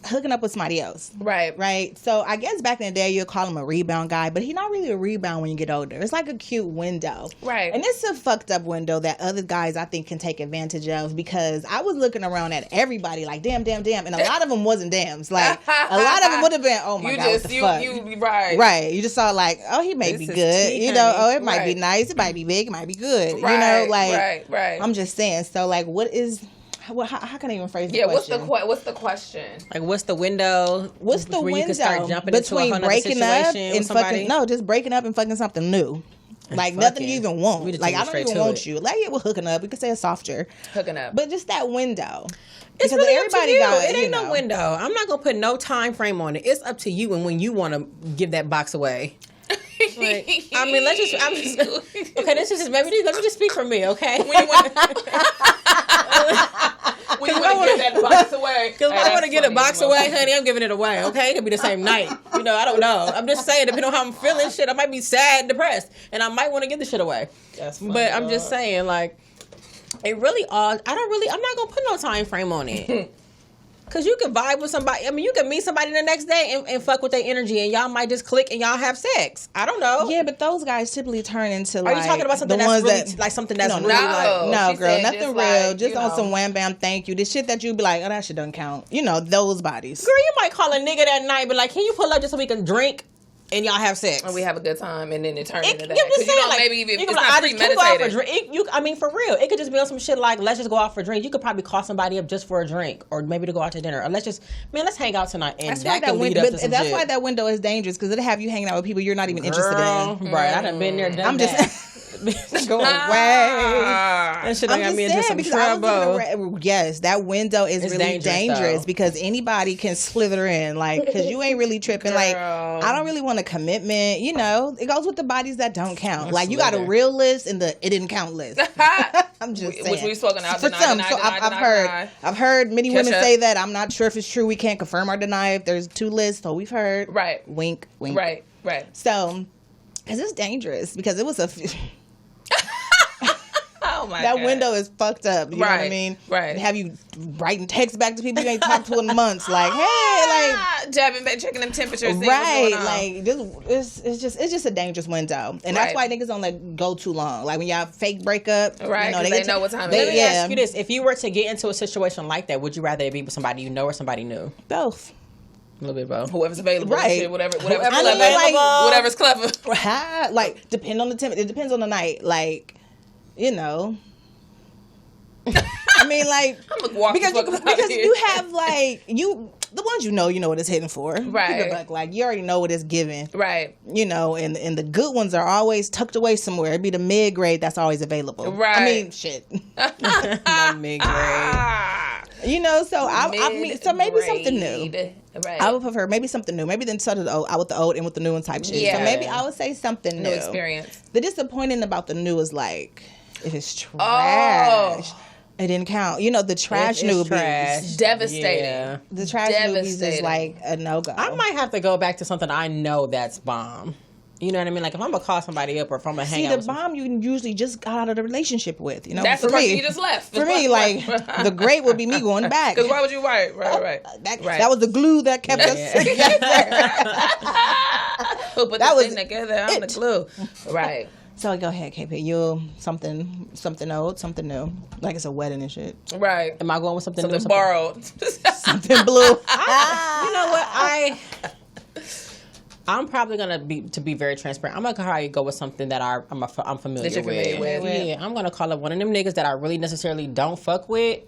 hooking up with somebody else. Right. So I guess back in the day you'll call him a rebound guy, but he's not really a rebound when you get older. It's like a cute window. Right. And it's a fucked up window that other guys I think can take advantage of, because I was looking around at everybody like damn. And a lot of them wasn't dams. Like a lot of them would have been, oh my God, what the fuck? Right. You just saw like, oh, he may be good. You know, oh, it might be nice. It might be big. It might be good. You know, like, I'm just saying. So like, what is... how can I even phrase the question? What's the question? Like, what's the window? What's the window you can start jumping between into a breaking up and fucking just breaking up and fucking something new? Like nothing you even want. Like I don't even want you. Like we're hooking up. We could say a softer hooking up, but just that window. It's really everybody got it. Ain't no window. I'm not gonna put no time frame on it. It's up to you and when you want to give that box away. Like, I mean, okay. This is maybe. Let me just speak for me, okay? When you want to get that box away, because if I want to get a box away, honey, I'm giving it away. Okay, it'll be the same night. You know, I don't know. I'm just saying, depending on how I'm feeling, shit, I might be sad, depressed, and I might want to get the shit away. That's funny, but I'm just saying, like, it really all. I'm not gonna put no time frame on it. Because you can vibe with somebody. I mean, you can meet somebody the next day and fuck with their energy, and y'all might just click and y'all have sex. I don't know. Yeah, but those guys typically turn into Are you talking about something that's really like something that's really like? No, girl, nothing real. Just on some wham bam, thank you. The shit that you be like, oh, that shit doesn't count. You know, those bodies. Girl, you might call a nigga that night, but like, can you pull up just so we can drink? And y'all have sex. And we have a good time, and then it turns into that. I'm just saying, like, maybe even it's like, not premeditated. I mean, for real. It could just be on some shit like, let's just go out for a drink. You could probably call somebody up just for a drink. Or maybe to go out to dinner. Or let's hang out tonight. And that's that can lead up to some that's shit. why that window is dangerous, because it'll have you hanging out with people you're not even interested in. Right, I done been there, done that. Go away. That shit got me into some trouble. Yes, that window is really dangerous because anybody can slither in. Like, because you ain't really tripping. Like, I don't really want a commitment. You know, it goes with the bodies that don't count. Like, you got a real list and the it didn't count list. I'm just saying. Which we've spoken out for some. So I've heard many women say that. I'm not sure if it's true. We can't confirm or deny if there's 2 lists. So we've heard. Right. Wink, wink. Right. So, because it's dangerous because it was a. Oh my that God. window is fucked up. You know what I mean? Right. Have you writing texts back to people you ain't talked to in months? Like, hey, like jabbing back, checking them temperatures. Right. Like this, it's just a dangerous window, and that's why niggas don't let go too long. Like when y'all fake breakup, right? You know, they know what time it is. Let me ask you this: if you were to get into a situation like that, would you rather it be with somebody you know or somebody new? Both. A little bit both. Whoever's available, right? Shit, whatever's clever. Whatever's clever. Like depend on the it depends on the night. Like, you know. I mean, like, because you have like the ones you know what it's hitting for, right? Like you already know what it's giving, right? You know, and the good ones are always tucked away somewhere. It'd be the mid grade that's always available, right? I mean, shit, the mid grade. You know, so I mean, so maybe something new. Right. I would prefer maybe something new. Maybe then start out with the old and with the new and type shit. Yeah. So maybe I would say something new. New experience. The disappointing about the new is like if it's trash. It didn't count. You know, the trash newbies. Trash. Devastating. Yeah. The trash newbies is like a no-go. I might have to go back to something I know that's bomb. You know what I mean? Like if I'm going to call somebody up or if I'm going to hang out with bomb you usually just got out of the relationship with. You know, that's the person you just left. For me, like, the great would be me going back. Because why would you Right. That was the glue that kept us together. Who put that thing together? I'm the glue. Right. So go ahead, KP. You something old, something new. Like it's a wedding and shit. Right. Am I going with something new? Something borrowed. Something blue. You know what? I'm probably gonna be very transparent. I'm gonna probably go with something that I'm familiar with. Yeah, I'm gonna call up one of them niggas that I really necessarily don't fuck with.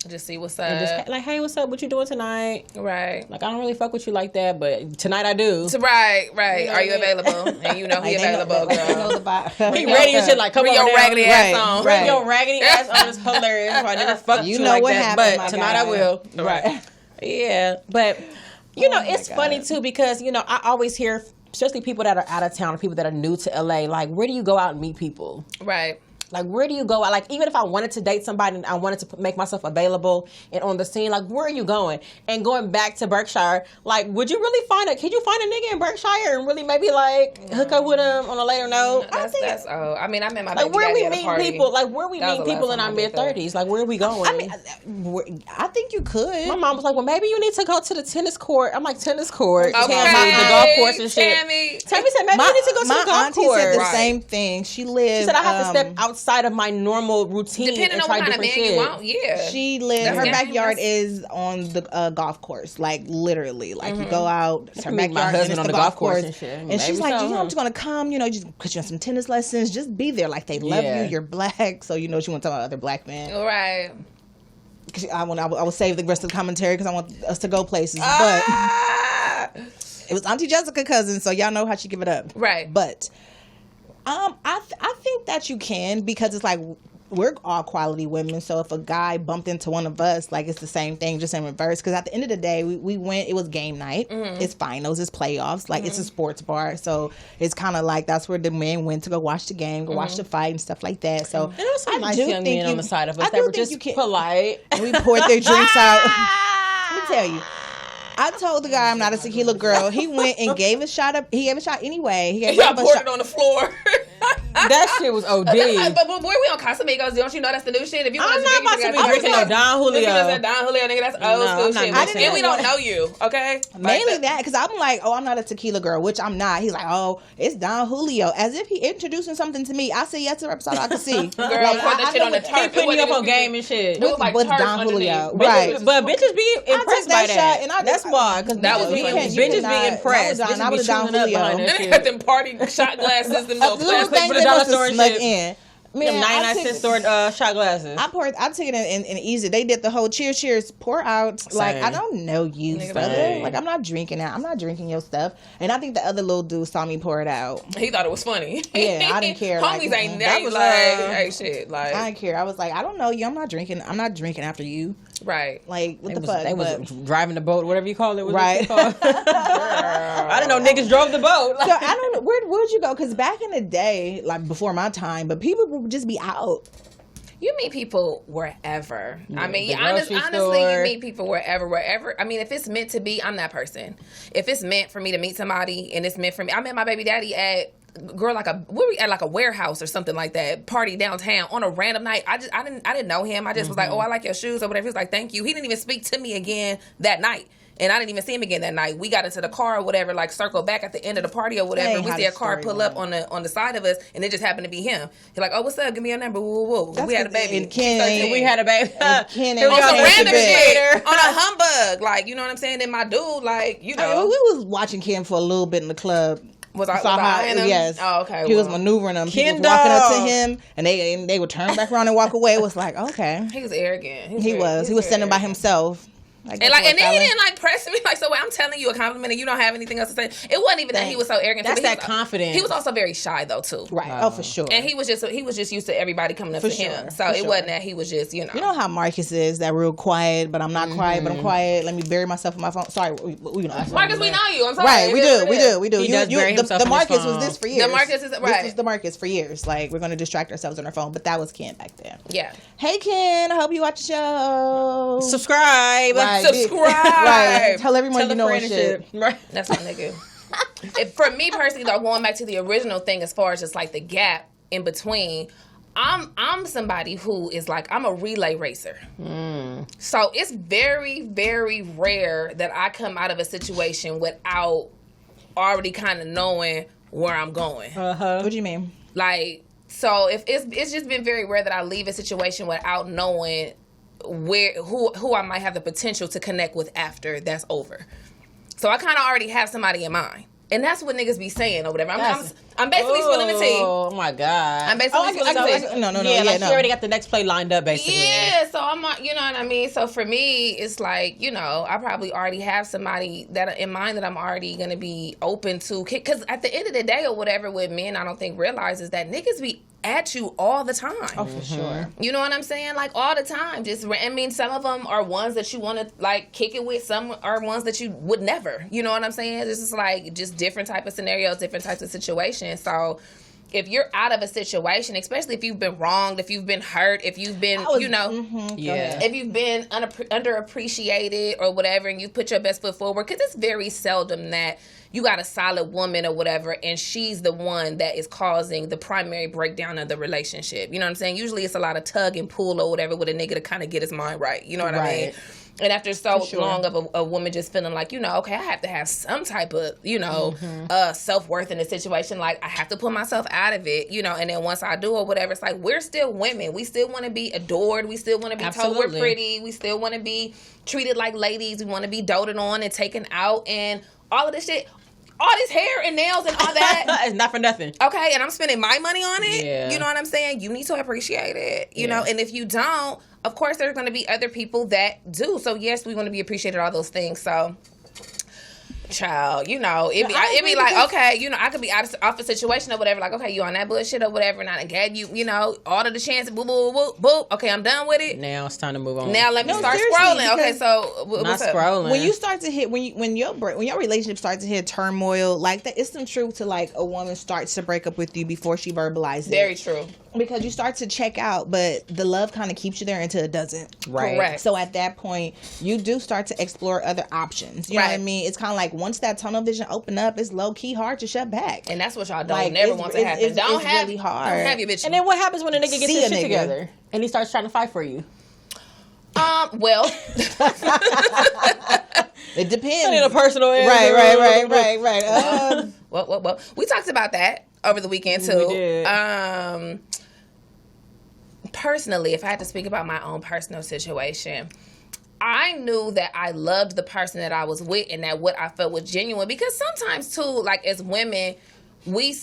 Just see what's up. And just like, hey, what's up? What you doing tonight? Right. Like, I don't really fuck with you like that, but tonight I do. Right. You know, are you available? And you know he available, girl. He ready and shit. Like, come on, your raggedy ass on. Bring your raggedy ass on. It's hilarious. I never fucked you like that, but tonight I will. Right. Yeah, but you know, it's funny too because you know I always hear, especially people that are out of town, or people that are new to LA. Like, where do you go out and meet people? Right. Like, where do you go? Like, even if I wanted to date somebody and I wanted to make myself available and on the scene, like, where are you going? And going back to Berkshire, like, could you find a nigga in Berkshire and really maybe, like, hook up with him on a later note? I mean, I met my baby where daddy we at a meet party. people, like, where we meet people in our mid-30s? Like, where are we going? I mean, I think you could. My mom was like, well, maybe you need to go to the tennis court. I'm like, tennis court? Okay. The golf course and shit. Tammy said, maybe you need to go to the golf course. My auntie said the same thing. She said, I have to step outside of my normal routine depending on what kind of man you want. Yeah, she lives. Her backyard is on the golf course, like literally. Like you go out, it's her backyard, my husband on the golf course and shit. And she's like, you know, I'm just gonna come. You know, just put you on some tennis lessons. Just be there. Like they love you. You're black, so you know she wants to talk about other black men. Right. I will save the rest of the commentary because I want us to go places, but it was Auntie Jessica cousin, so y'all know how she give it up. Right. But I think that you can, because it's like we're all quality women. So if a guy bumped into one of us, like it's the same thing, just in reverse. Because at the end of the day, we went. It was game night. Mm-hmm. It's finals. It's playoffs. Like it's a sports bar. So it's kind of like that's where the men went to go watch the game, go watch the fight and stuff like that. So there was some nice young men on the side of us that were just polite. And we poured their drinks out. Let me tell you. I told the guy I'm not a tequila girl. He went and gave a shot up. He gave a shot anyway. He gave poured it on the floor. That shit was OD. But where we on Casamigos? Don't you know that's the new shit? If you I'm not about to be drinking no Don Julio. Because Don Julio, nigga, that's old school shit. And we don't know you, okay? Mainly that, because I'm like, oh, I'm not a tequila girl, which I'm not. He's like, oh, it's Don Julio. As if he introducing something to me. I say yes to every episode I can see. Girl, like, put that shit on the turf. He putting you up on game and shit. With Don Julio. Right. But bitches be impressed by that. That's why. Because bitches be impressed. I would have Don Julio. And they got them party shot glasses, them little plastic for the dollar store and shit. Man, them 99-cent store shot glasses. I took it in easy. They did the whole cheers, pour out. Same. Like, I don't know you, brother. Like, I'm not drinking that. I'm not drinking your stuff. And I think the other little dude saw me pour it out. He thought it was funny. Yeah, I didn't care. Homies like, ain't that was like, hey, shit. Like, I didn't care. I was like, I don't know you. I'm not drinking after you. Right. Like, what the fuck? They was driving the boat, whatever you call it. Right. I didn't know niggas drove the boat. So I don't know. Where'd you go? Because back in the day, like before my time, but people would just be out. You meet people wherever. Yeah, I mean, honestly, you meet people wherever. I mean, if it's meant to be, I'm that person. If it's meant for me to meet somebody and it's meant for me, I met my baby daddy at a warehouse or something like that, party downtown on a random night. I didn't know him. I just was like, oh, I like your shoes or whatever. He was like, thank you. He didn't even speak to me again that night. And I didn't even see him again that night. We got into the car or whatever, like circled back at the end of the party or whatever. We see a car pull up on the side of us, and it just happened to be him. He's like, "Oh, what's up? Give me your number." Woo, woo, woo. We had a baby. We had a baby. Ken on some random shit on a humbug, like, you know what I'm saying. And my dude, like, you know, we was watching Ken for a little bit in the club. Was I in him? Yes. Oh, okay. He was maneuvering them. He was walking up to him, and they would turn back around and walk away. It was like, okay. He was arrogant. He was standing by himself. And then he didn't like press me like, so I'm telling you a compliment and you don't have anything else to say. It wasn't even that he was so arrogant. That's that confidence. He was also very shy though too. Right. Oh, for sure. And he was just used to everybody coming up to him. So it wasn't that he was just, you know. You know how Marcus is, that real quiet, but I'm not quiet, but I'm quiet. Let me bury myself in my phone. Sorry, Marcus, we know you. I'm sorry. Right, we do. He does bury himself in his Marcus phone. was this for years. The Marcus is right. This was the Marcus for years. Like, we're gonna distract ourselves on our phone, but that was Ken back then. Yeah. Hey Ken, I hope you watch the show. Subscribe. Right. Subscribe. Right. Tell everyone you know and shit. Right. That's my nigga. For me personally, though, going back to the original thing, as far as just like the gap in between, I'm somebody who is like, I'm a relay racer. So it's very, very rare that I come out of a situation without already kind of knowing where I'm going. What do you mean? Like, so if it's just been very rare that I leave a situation without knowing who I might have the potential to connect with after that's over. So I kind of already have somebody in mind. And that's what niggas be saying or whatever. I'm basically spilling the tea. Oh my God. I'm basically spilling the tea. No. Yeah, she already got the next play lined up, basically. Yeah, so I'm not, you know what I mean? So for me, it's like, you know, I probably already have somebody that in mind that I'm already going to be open to. Because at the end of the day or whatever with men, I don't think realizes that niggas be at you all the time. Oh, for sure. You know what I'm saying? Like, all the time. I mean, some of them are ones that you want to, like, kick it with. Some are ones that you would never. You know what I'm saying? This is, like, just different type of scenarios, different types of situations. So, if you're out of a situation, especially if you've been wronged, if you've been hurt, if you've been, if you've been underappreciated or whatever, and you put your best foot forward, because it's very seldom that you got a solid woman or whatever, and she's the one that is causing the primary breakdown of the relationship. You know what I'm saying? Usually it's a lot of tug and pull or whatever with a nigga to kind of get his mind right. You know what I mean? And after so long of a woman just feeling like, you know, okay, I have to have some type of, you know, self-worth in a situation. Like, I have to pull myself out of it, you know, and then once I do or whatever, it's like, we're still women. We still want to be adored. We still want to be told we're pretty. We still want to be treated like ladies. We want to be doted on and taken out and all of this shit. All this hair and nails and all that. It's not for nothing. Okay, and I'm spending my money on it. Yeah. You know what I'm saying? You need to appreciate it. You know, and if you don't, of course there's going to be other people that do. So yes, we want to be appreciated, all those things. So, child, you know, it be like, okay, you know, I could be off a situation or whatever, like, okay, you on that bullshit or whatever, and I gave you, you know, all of the chances, boop, boop, boop, boop, okay, I'm done with it. Now it's time to move on. Now let me start scrolling. Okay, so not scrolling. When you start to hit, when your relationship starts to hit turmoil like that, it's some truth to like a woman starts to break up with you before she verbalizes it. Very true. Because you start to check out, but the love kind of keeps you there until it doesn't. Right. Correct. So at that point, you do start to explore other options. You know what I mean? It's kind of like once that tunnel vision open up, it's low key hard to shut back. And that's what y'all don't never want to happen. It's really hard. Don't have your bitch. And then what happens when a nigga gets his shit together and he starts trying to fight for you? Well, it depends. I need a personal answer. Right. Well. We talked about that over the weekend too. We did. Personally, if I had to speak about my own personal situation, I knew that I loved the person that I was with and that what I felt was genuine. Because sometimes too, like as women, we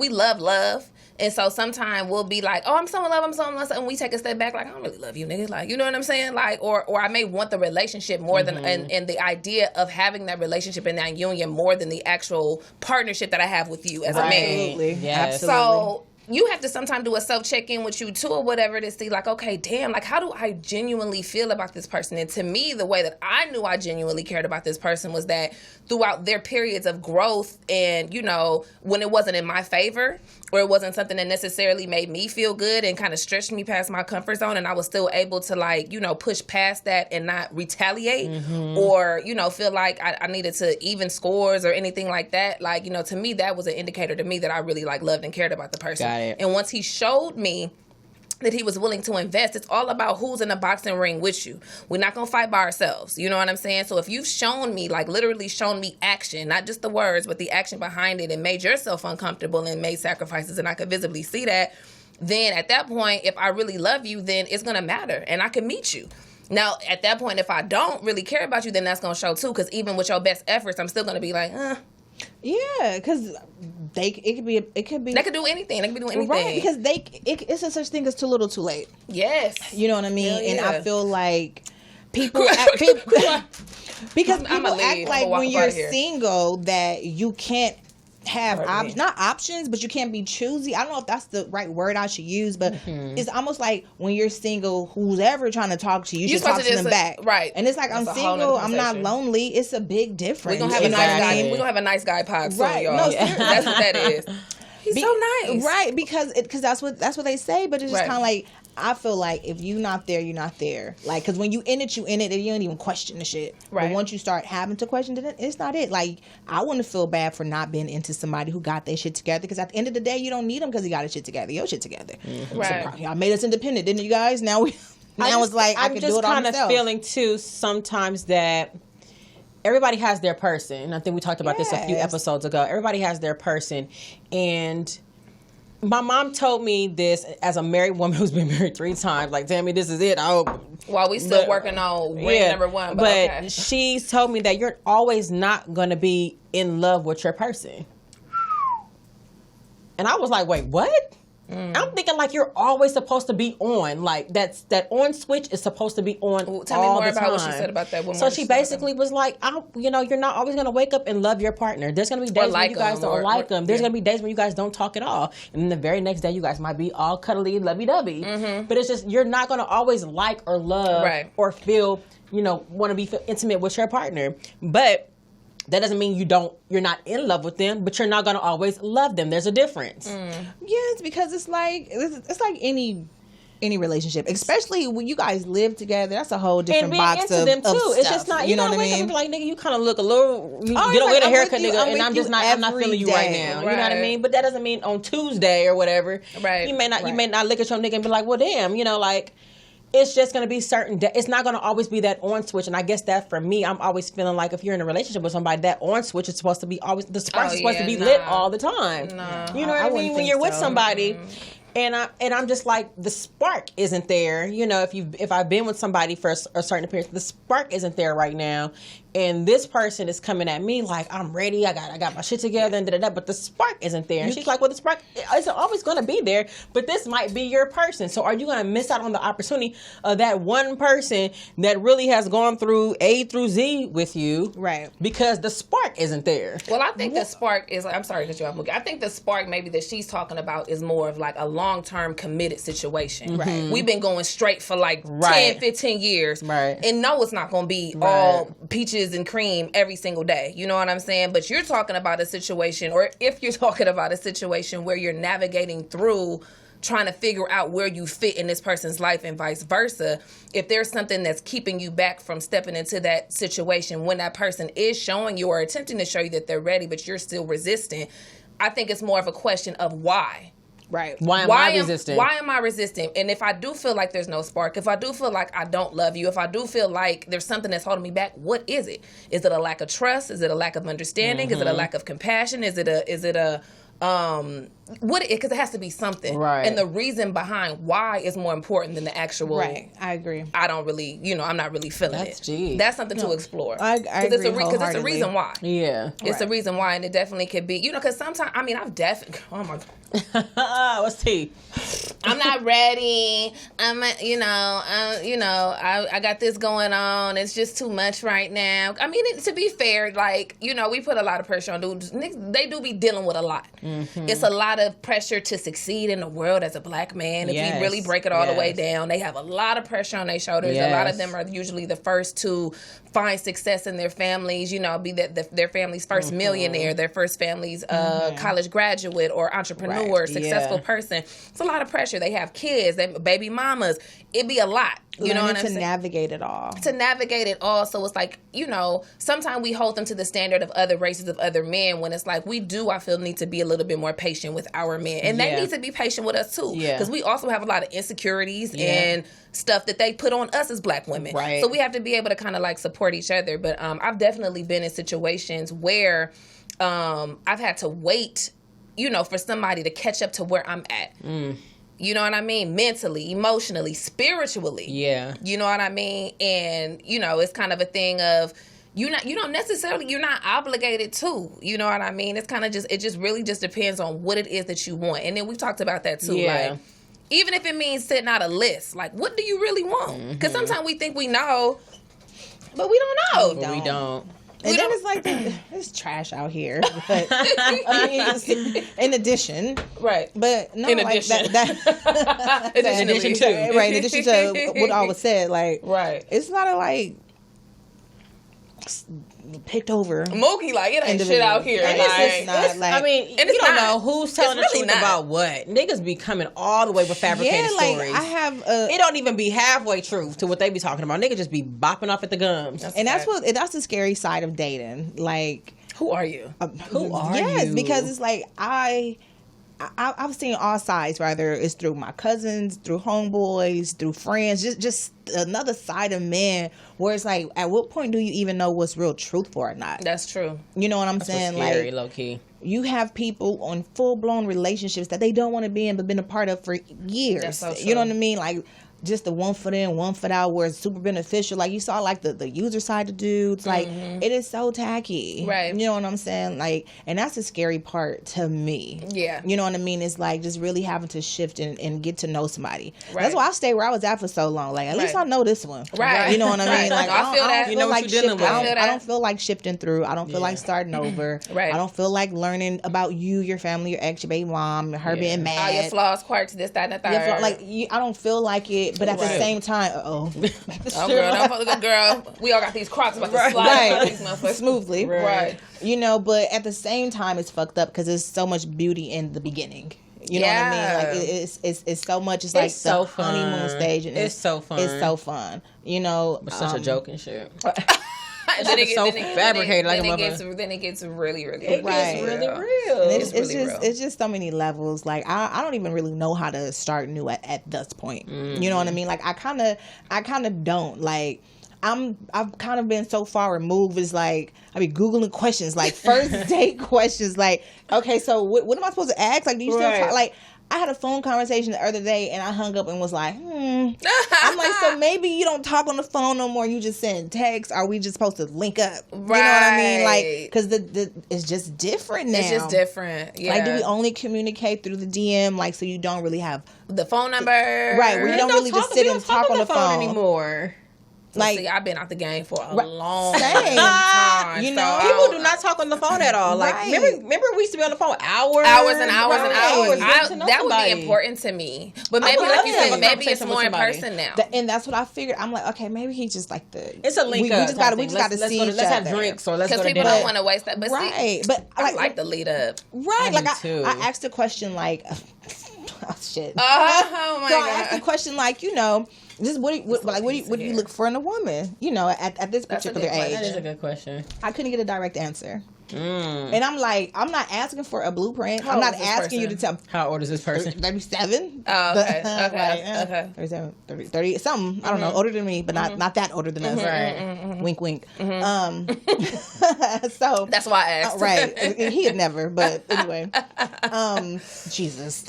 love. And so sometimes we'll be like, oh, I'm so in love, and we take a step back, like, I don't really love you, nigga. Like, you know what I'm saying? Like, or I may want the relationship more than, and the idea of having that relationship and that union more than the actual partnership that I have with you as a man. Absolutely. Yes. Absolutely. So you have to sometimes do a self-check-in with you too or whatever to see like, okay, damn, like how do I genuinely feel about this person? And to me, the way that I knew I genuinely cared about this person was that throughout their periods of growth and, you know, when it wasn't in my favor or it wasn't something that necessarily made me feel good and kind of stretched me past my comfort zone and I was still able to like, you know, push past that and not retaliate or, you know, feel like I needed to even scores or anything like that. Like, you know, to me, that was an indicator to me that I really like loved and cared about the person. Got it. And once he showed me that he was willing to invest, it's all about who's in the boxing ring with you. We're not going to fight by ourselves. You know what I'm saying? So if you've shown me, like literally shown me action, not just the words, but the action behind it and made yourself uncomfortable and made sacrifices, and I could visibly see that, then at that point, if I really love you, then it's going to matter and I can meet you. Now, at that point, if I don't really care about you, then that's going to show too, because even with your best efforts, I'm still going to be like, Yeah, because it could be. They could do anything. They could be doing anything. Right, because it's a such thing as too little, too late. Yes. You know what I mean? Yeah. And I feel like people because people act like when you're single that you can't have not options, but you can't be choosy. I don't know if that's the right word I should use, but it's almost like when you're single, who's ever trying to talk to you, should talk to them back. Right. And it's like, I'm single, I'm not lonely. It's a big difference. We're gonna have a nice guy. We're gonna have a nice guy pod soon, y'all. No, that's what that is. He's so nice. Right, because that's what they say, but it's just kind of like, I feel like if you're not there, you're not there. Like, because when you in it, and you don't even question the shit. Right. But once you start having to question it, it's not it. Like, I wouldn't feel bad for not being into somebody who got their shit together, because at the end of the day, you don't need them because he got his shit together. Your shit together. Right. So, y'all made us independent, didn't you guys? Now it's like I can do it all myself. I'm just kind of feeling too sometimes that everybody has their person. I think we talked about this a few episodes ago. Everybody has their person, and my mom told me this as a married woman who's been married 3 times. Like, Tammy, this is it. While we still working on ring number 1. But she's told me that you're always not going to be in love with your person. And I was like, wait, what? I'm thinking like you're always supposed to be on. Like that on switch is supposed to be on. Tell me more about what she said about that. So she basically was like, you're not always going to wake up and love your partner. There's going to be days when you guys don't like them. There's going to be days when you guys don't talk at all. And then the very next day you guys might be all cuddly, lovey-dovey. But it's just, you're not going to always like or love or feel, want to be intimate with your partner. But that doesn't mean you're not in love with them, but you're not going to always love them. There's a difference. Yes, because it's like any relationship, especially when you guys live together. That's a whole different box of them too. Of it's stuff, just not. You know what I mean? Up and be like, nigga, you kind of look a little. You get away with a haircut, nigga, and I'm not feeling you right now. You know what I mean? But that doesn't mean on Tuesday or whatever. Right. You may not look at your nigga and be like, well, damn, like. It's just going to be certain. It's not going to always be that on switch. And I guess that for me, I'm always feeling like if you're in a relationship with somebody, that on switch is supposed to be always, the spark is supposed to be lit all the time. No. You know what I mean? When you're with somebody. And I'm just like, the spark isn't there. If I've been with somebody for a certain period, the spark isn't there right now. And this person is coming at me like, I'm ready. I got my shit together and da-da-da, but the spark isn't there. And she's like, well, the spark is always going to be there, but this might be your person. So are you going to miss out on the opportunity of that one person that really has gone through A through Z with you? Right. Because the spark isn't there. Well, I think the spark is, I'm sorry to cut you off. I think the spark maybe that she's talking about is more of like a long-term committed situation. Right. We've been going straight for like 10, 15 years. Right. And no, it's not going to be all peaches and cream every single day. You know what I'm saying? But you're talking about a situation, or if you're talking about a situation where you're navigating through trying to figure out where you fit in this person's life and vice versa. If there's something that's keeping you back from stepping into that situation when that person is showing you or attempting to show you that they're ready, but you're still resistant, I think it's more of a question of why. Right. Why am I resistant? Why am I resistant? And if I do feel like there's no spark, if I do feel like I don't love you, if I do feel like there's something that's holding me back, what is it? Is it a lack of trust? Is it a lack of understanding? Is it a lack of compassion? Is it a what? Because it has to be something, right? And the reason behind why is more important than the actual. Right, I agree. I don't really, I'm not really feeling it. Geez. That's something to explore. I agree because it's a reason why. Yeah, it's a reason why, and it definitely could be, because sometimes I've definitely. Oh my God. What's tea? I'm not ready. I got this going on. It's just too much right now. I mean, to be fair, we put a lot of pressure on dudes. They do be dealing with a lot. Mm-hmm. It's a lot of pressure to succeed in the world as a black man. If you really break it all the way down, they have a lot of pressure on their shoulders. A lot of them are usually the first to find success in their families, be their family's first millionaire, their first family's college graduate or entrepreneur, successful person. It's a lot of pressure. They have kids, baby mamas. It'd be a lot. You know what I'm saying? To navigate it all. So it's like, sometimes we hold them to the standard of other races, of other men, when it's like I feel, need to be a little bit more patient with our men. And they need to be patient with us too. Because we also have a lot of insecurities and stuff that they put on us as black women. Right. So we have to be able to kind of support each other. But I've definitely been in situations where I've had to wait, for somebody to catch up to where I'm at. You know what I mean? Mentally, emotionally, spiritually. Yeah. You know what I mean? And, it's kind of a thing of you're not obligated to. You know what I mean? It's kind of it just really just depends on what it is that you want. And then we've talked about that too. Yeah. Even if it means setting out a list, what do you really want? Because sometimes we think we know, but we don't know. We don't. And then it's trash out here. But, in addition. Right. But no, in addition. In addition to. Right, in addition to what I was said, right. It's not picked over. Mookie, it ain't shit out here. It's not you don't know who's telling the truth about what. Niggas be coming all the way with fabricated stories. I have it don't even be halfway truth to what they be talking about. Niggas just be bopping off at the gums. That's the scary side of dating. Who are you? Who are you? Yes, because it's I've seen all sides, whether it's through my cousins, through homeboys, through friends, just another side of men where it's at what point do you even know what's real truthful or not? That's true. You know what I'm saying? Scary, low key. You have people on full-blown relationships that they don't want to be in but been a part of for years. That's so true. You know what I mean? Just the one foot in, one foot out, where it's super beneficial. You saw the user side of dudes. It is so tacky. Right. You know what I'm saying? And that's the scary part to me. Yeah. You know what I mean? It's just really having to shift and get to know somebody. Right. That's why I stayed where I was at for so long. At least I know this one. Right. You know what I mean? I feel that. You know what you're dealing with. I don't feel like shifting through. I don't feel like starting over. Right. I don't feel like learning about you, your family, your ex, your baby mom, her being mad. All your flaws, quirks, this, that, and the third. I don't feel like it, but at the same time, girl, we all got these Crocs about to slide these motherfuckers smoothly, right? But at the same time, it's fucked up because there's so much beauty in the beginning. You know what I mean? It's so much. It's the so honeymoon stage, and it's so fun. It's so fun. It's such a joke and shit. Then it so fabricated like a motherfucker. Then it gets really, really real. It's just so many levels. I don't even really know how to start new at this point. Mm-hmm. You know what I mean? I kind of don't. I've kind of been so far removed. It's I be Googling questions, first date questions. Okay, so what am I supposed to ask? Do you still talk? I had a phone conversation the other day, and I hung up and was I'm so maybe you don't talk on the phone no more. You just send texts. Are we just supposed to link up? Right. You know what I mean? Because it's just different now. It's just different. Yeah. Do we only communicate through the DM? So you don't really have the phone number, right? We don't really just sit and talk on the phone anymore. See, I've been out the game for a long time. People do not talk on the phone at all. Remember we used to be on the phone hours and hours. That would be important to me. But maybe, like you said, maybe it's more in person now. And that's what I figured. I'm okay, maybe he's just it's a link up. We just got to see each other. Let's have drinks or let's go to dinner. Because people don't want to waste that. But right. but I like the lead up. Right. I asked a question Oh shit. Oh my so God. I asked the question like, you know, just what do you look for in a woman? You know, at this particular age. That is a good question. I couldn't get a direct answer. And I'm like, I'm not asking for a blueprint. How I'm not old is this asking you to person? tell. How old is this person? 37. Oh, okay. Like, Okay. 37, 30 something. I don't know, older than me, but not that older than us. Right. Wink, wink. So That's why I asked. right. And he had never, but anyway. Jesus.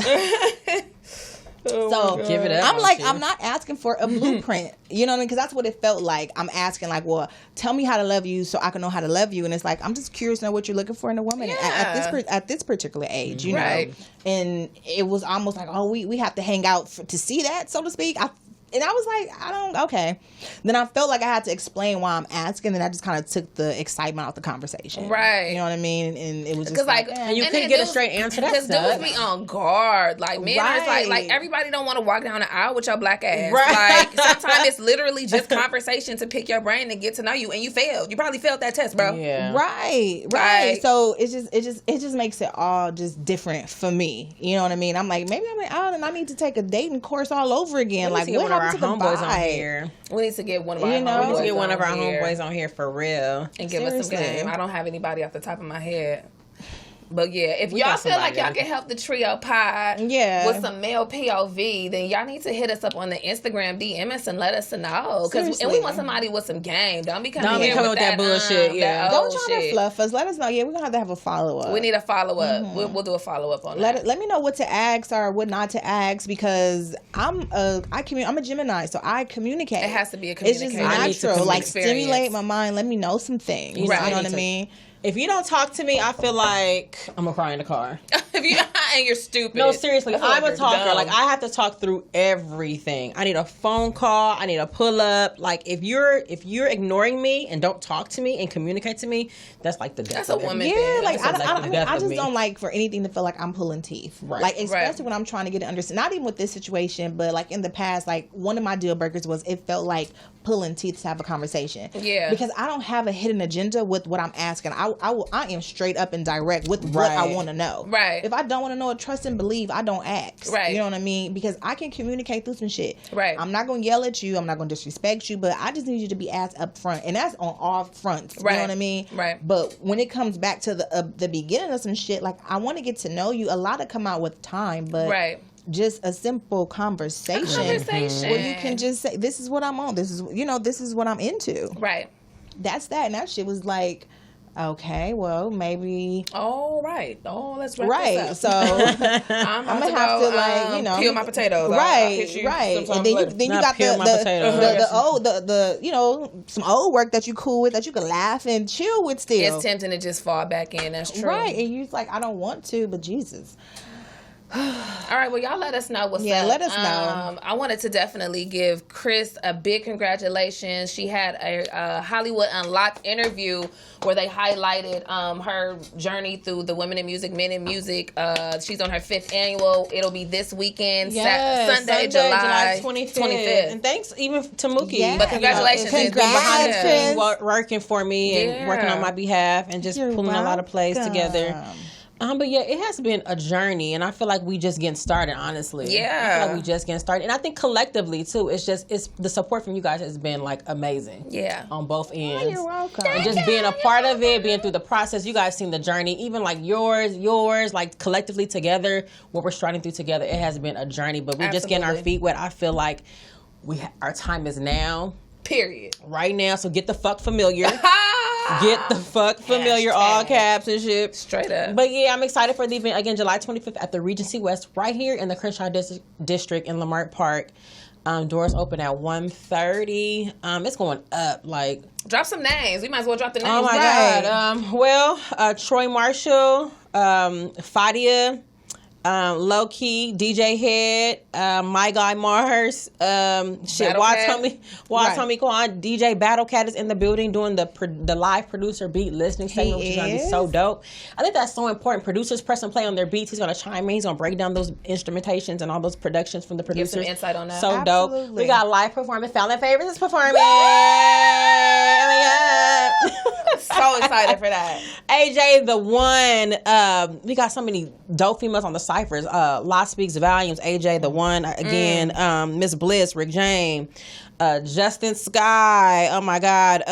So Give it up. I'm like, I'm not asking for a blueprint. You know what I mean? Because that's what it felt like. I'm asking like, well, tell me how to love you so I can know how to love you. And it's like, I'm just curious to know what you're looking for in a woman at this particular age, you know? And it was almost like, oh, we have to hang out to see that, so to speak. And I was like, okay. Then I felt like I had to explain why I'm asking, and I just kind of took the excitement out the conversation. Right. You know what I mean? And it was just and you couldn't get a straight answer. Because dudes be on guard. Like, men is like everybody don't want to walk down the aisle with your black ass. Right. Like, sometimes it's literally just conversation to pick your brain and get to know you, and you failed. You probably failed that test, bro. Yeah. Right. Like, so it just makes it all just different for me. You know what I mean? I'm like, maybe I'm out and I need to take a dating course all over again. Like, what happened to the homeboys on vibe? here. we need to get one of our You know? homeboys. We need to get one of our on here homeboys on here for real. and give us some Seriously. game. I don't have anybody off the top of my head. But yeah, if We y'all got feel like somebody y'all can help the trio pod with some male POV, then y'all need to hit us up on the Instagram DM us and let us know. And we Seriously. want somebody with some game. Don't be coming Don't be here coming with with that bullshit, yeah. Don't try to fluff us. Let us know. Yeah, we're gonna have a follow up. We need a follow up. We'll do a follow up on that. Let me know what to ask or what not to ask, because I'm a Gemini, so I communicate. It has to be a It's communication. just natural. Like, Experience. stimulate my mind. Let me know some things. Right. You know what I mean? If you don't talk to me, I feel like I'm gonna cry in the car. And you're stupid. No, seriously, I feel like I'm a you're talker. dumb. Like, I have to talk through everything. I need a phone call. I need a pull up. Like, if you're ignoring me and don't talk to me and communicate to me, that's like the death. That's a of woman everything. thing. Yeah, like I just me. don't like for anything to feel like I'm pulling teeth. Right. Like, especially when I'm trying to get an understanding. Not even with this situation, but like in the past, like one of my deal breakers was it felt like pulling teeth to have a conversation. Yeah. Because I don't have a hidden agenda with what I'm asking. I am straight up and direct with what I want to know. Right. If I don't want to know, trust and believe, I don't ask. Right. You know what I mean? Because I can communicate through some shit. Right. I'm not going to yell at you. I'm not going to disrespect you, but I just need you to be asked up front. And that's on all fronts. Right. You know what I mean? Right. But when it comes back to the beginning of some shit, like I want to get to know you. A lot of come out with time, but just a simple conversation where you can just say, this is what I'm on. This is what I'm into. Right. That's that. And that shit was like, okay, well, maybe. Oh, right. Oh, let's wrap right. this up. So I'm gonna have to like, you know, peel my potatoes. Right, right. And then you got the some old work that you cool with, that you can laugh and chill with still. It's tempting to just fall back in. That's true. Right. And you're like, I don't want to, but Jesus. All right, well, y'all let us know what's up. Yeah, let us know. I wanted to definitely give Chris a big congratulations. She had a Hollywood Unlocked interview where they highlighted her journey through the Women in Music, Men in Music. She's on her 5th annual. It'll be this weekend, Sunday, July 25th. And thanks even to Mookie. Yeah. But congratulations. Congrats. Working for me and working on my behalf and just pulling a lot of plays together. But yeah, it has been a journey, and I feel like we just getting started, honestly. Yeah. I feel like we just getting started. And I think collectively, too, it's the support from you guys has been, like, amazing. Yeah. On both ends. Oh, you're welcome. And just being a part of it, being through the process, you guys seen the journey, even, like, yours, like, collectively together, what we're starting through together, it has been a journey, but we're just getting our feet wet. I feel like our time is now. Period. Right now, so get the fuck familiar. Get the fuck familiar, all caps and shit. Straight up. But yeah, I'm excited for the event. Again, July 25th at the Regency West, right here in the Crenshaw District in Lamart Park. Doors open at 1:30. It's going up. Like, drop some names. We might as well drop the names. Oh my God. Troy Marshall, Fadia, Low Key, DJ Head, My Guy Mars, Tommy Kwan, DJ Battle Cat is in the building doing the live producer beat listening segment, which is gonna be so dope. I think that's so important. Producers press and play on their beats. He's gonna chime in. He's gonna break down those instrumentations and all those productions from the producers. Give some insight on that. So Absolutely. dope. We got live performance. Fallon Favors is performing. so excited for that. AJ the one. We got so many dope females on the ciphers. Lot Speaks Volumes. AJ the one again. Miss Bliss, Rick James. Justin Sky, oh my God,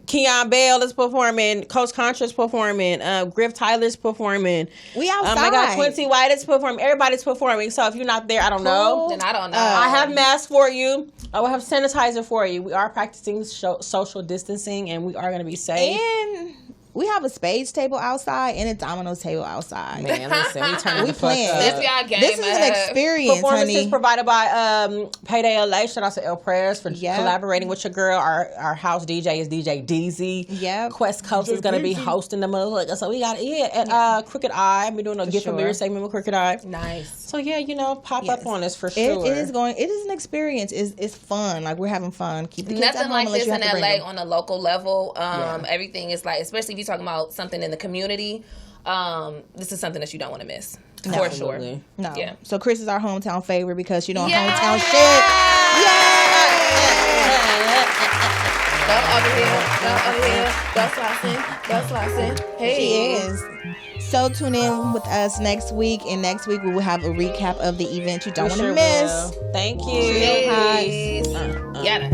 Keon Bell is performing, Coach Contra's performing, Griff Tyler's performing. We outside. Oh my God, Quincy White is performing. Everybody's performing. So if you're not there, I don't know. Then I don't know. I have masks for you. I will have sanitizer for you. We are practicing social distancing, and we are going to be safe. And we have a spades table outside and a dominoes table outside. Man, listen, we turning the fuck playing. up. This is an experience, Performances honey. provided by Payday LA. Shout out to El Prayers for collaborating with your girl. Our house DJ is DJ DZ. Yep. Quest Coast is going to be hosting the motherfucker. So we got at Crooked Eye. I'm doing a Get Familiar segment with Crooked Eye. Nice. So yeah, pop up on us for sure. It is an experience. It's fun. Like, we're having fun. Keep the kids Nothing at home like unless this you in have to bring LA them. on a local level. Everything is like, especially if you're talking about something in the community. This is something that you don't want to miss. For Absolutely. sure. No. Yeah. So Chris is our hometown favorite because hometown shit. Go over here. Go slicing. Hey. She is. So tune in with us next week, and next week we will have a recap of the event you don't want to miss. Will. Thank you. Yes. Yeah.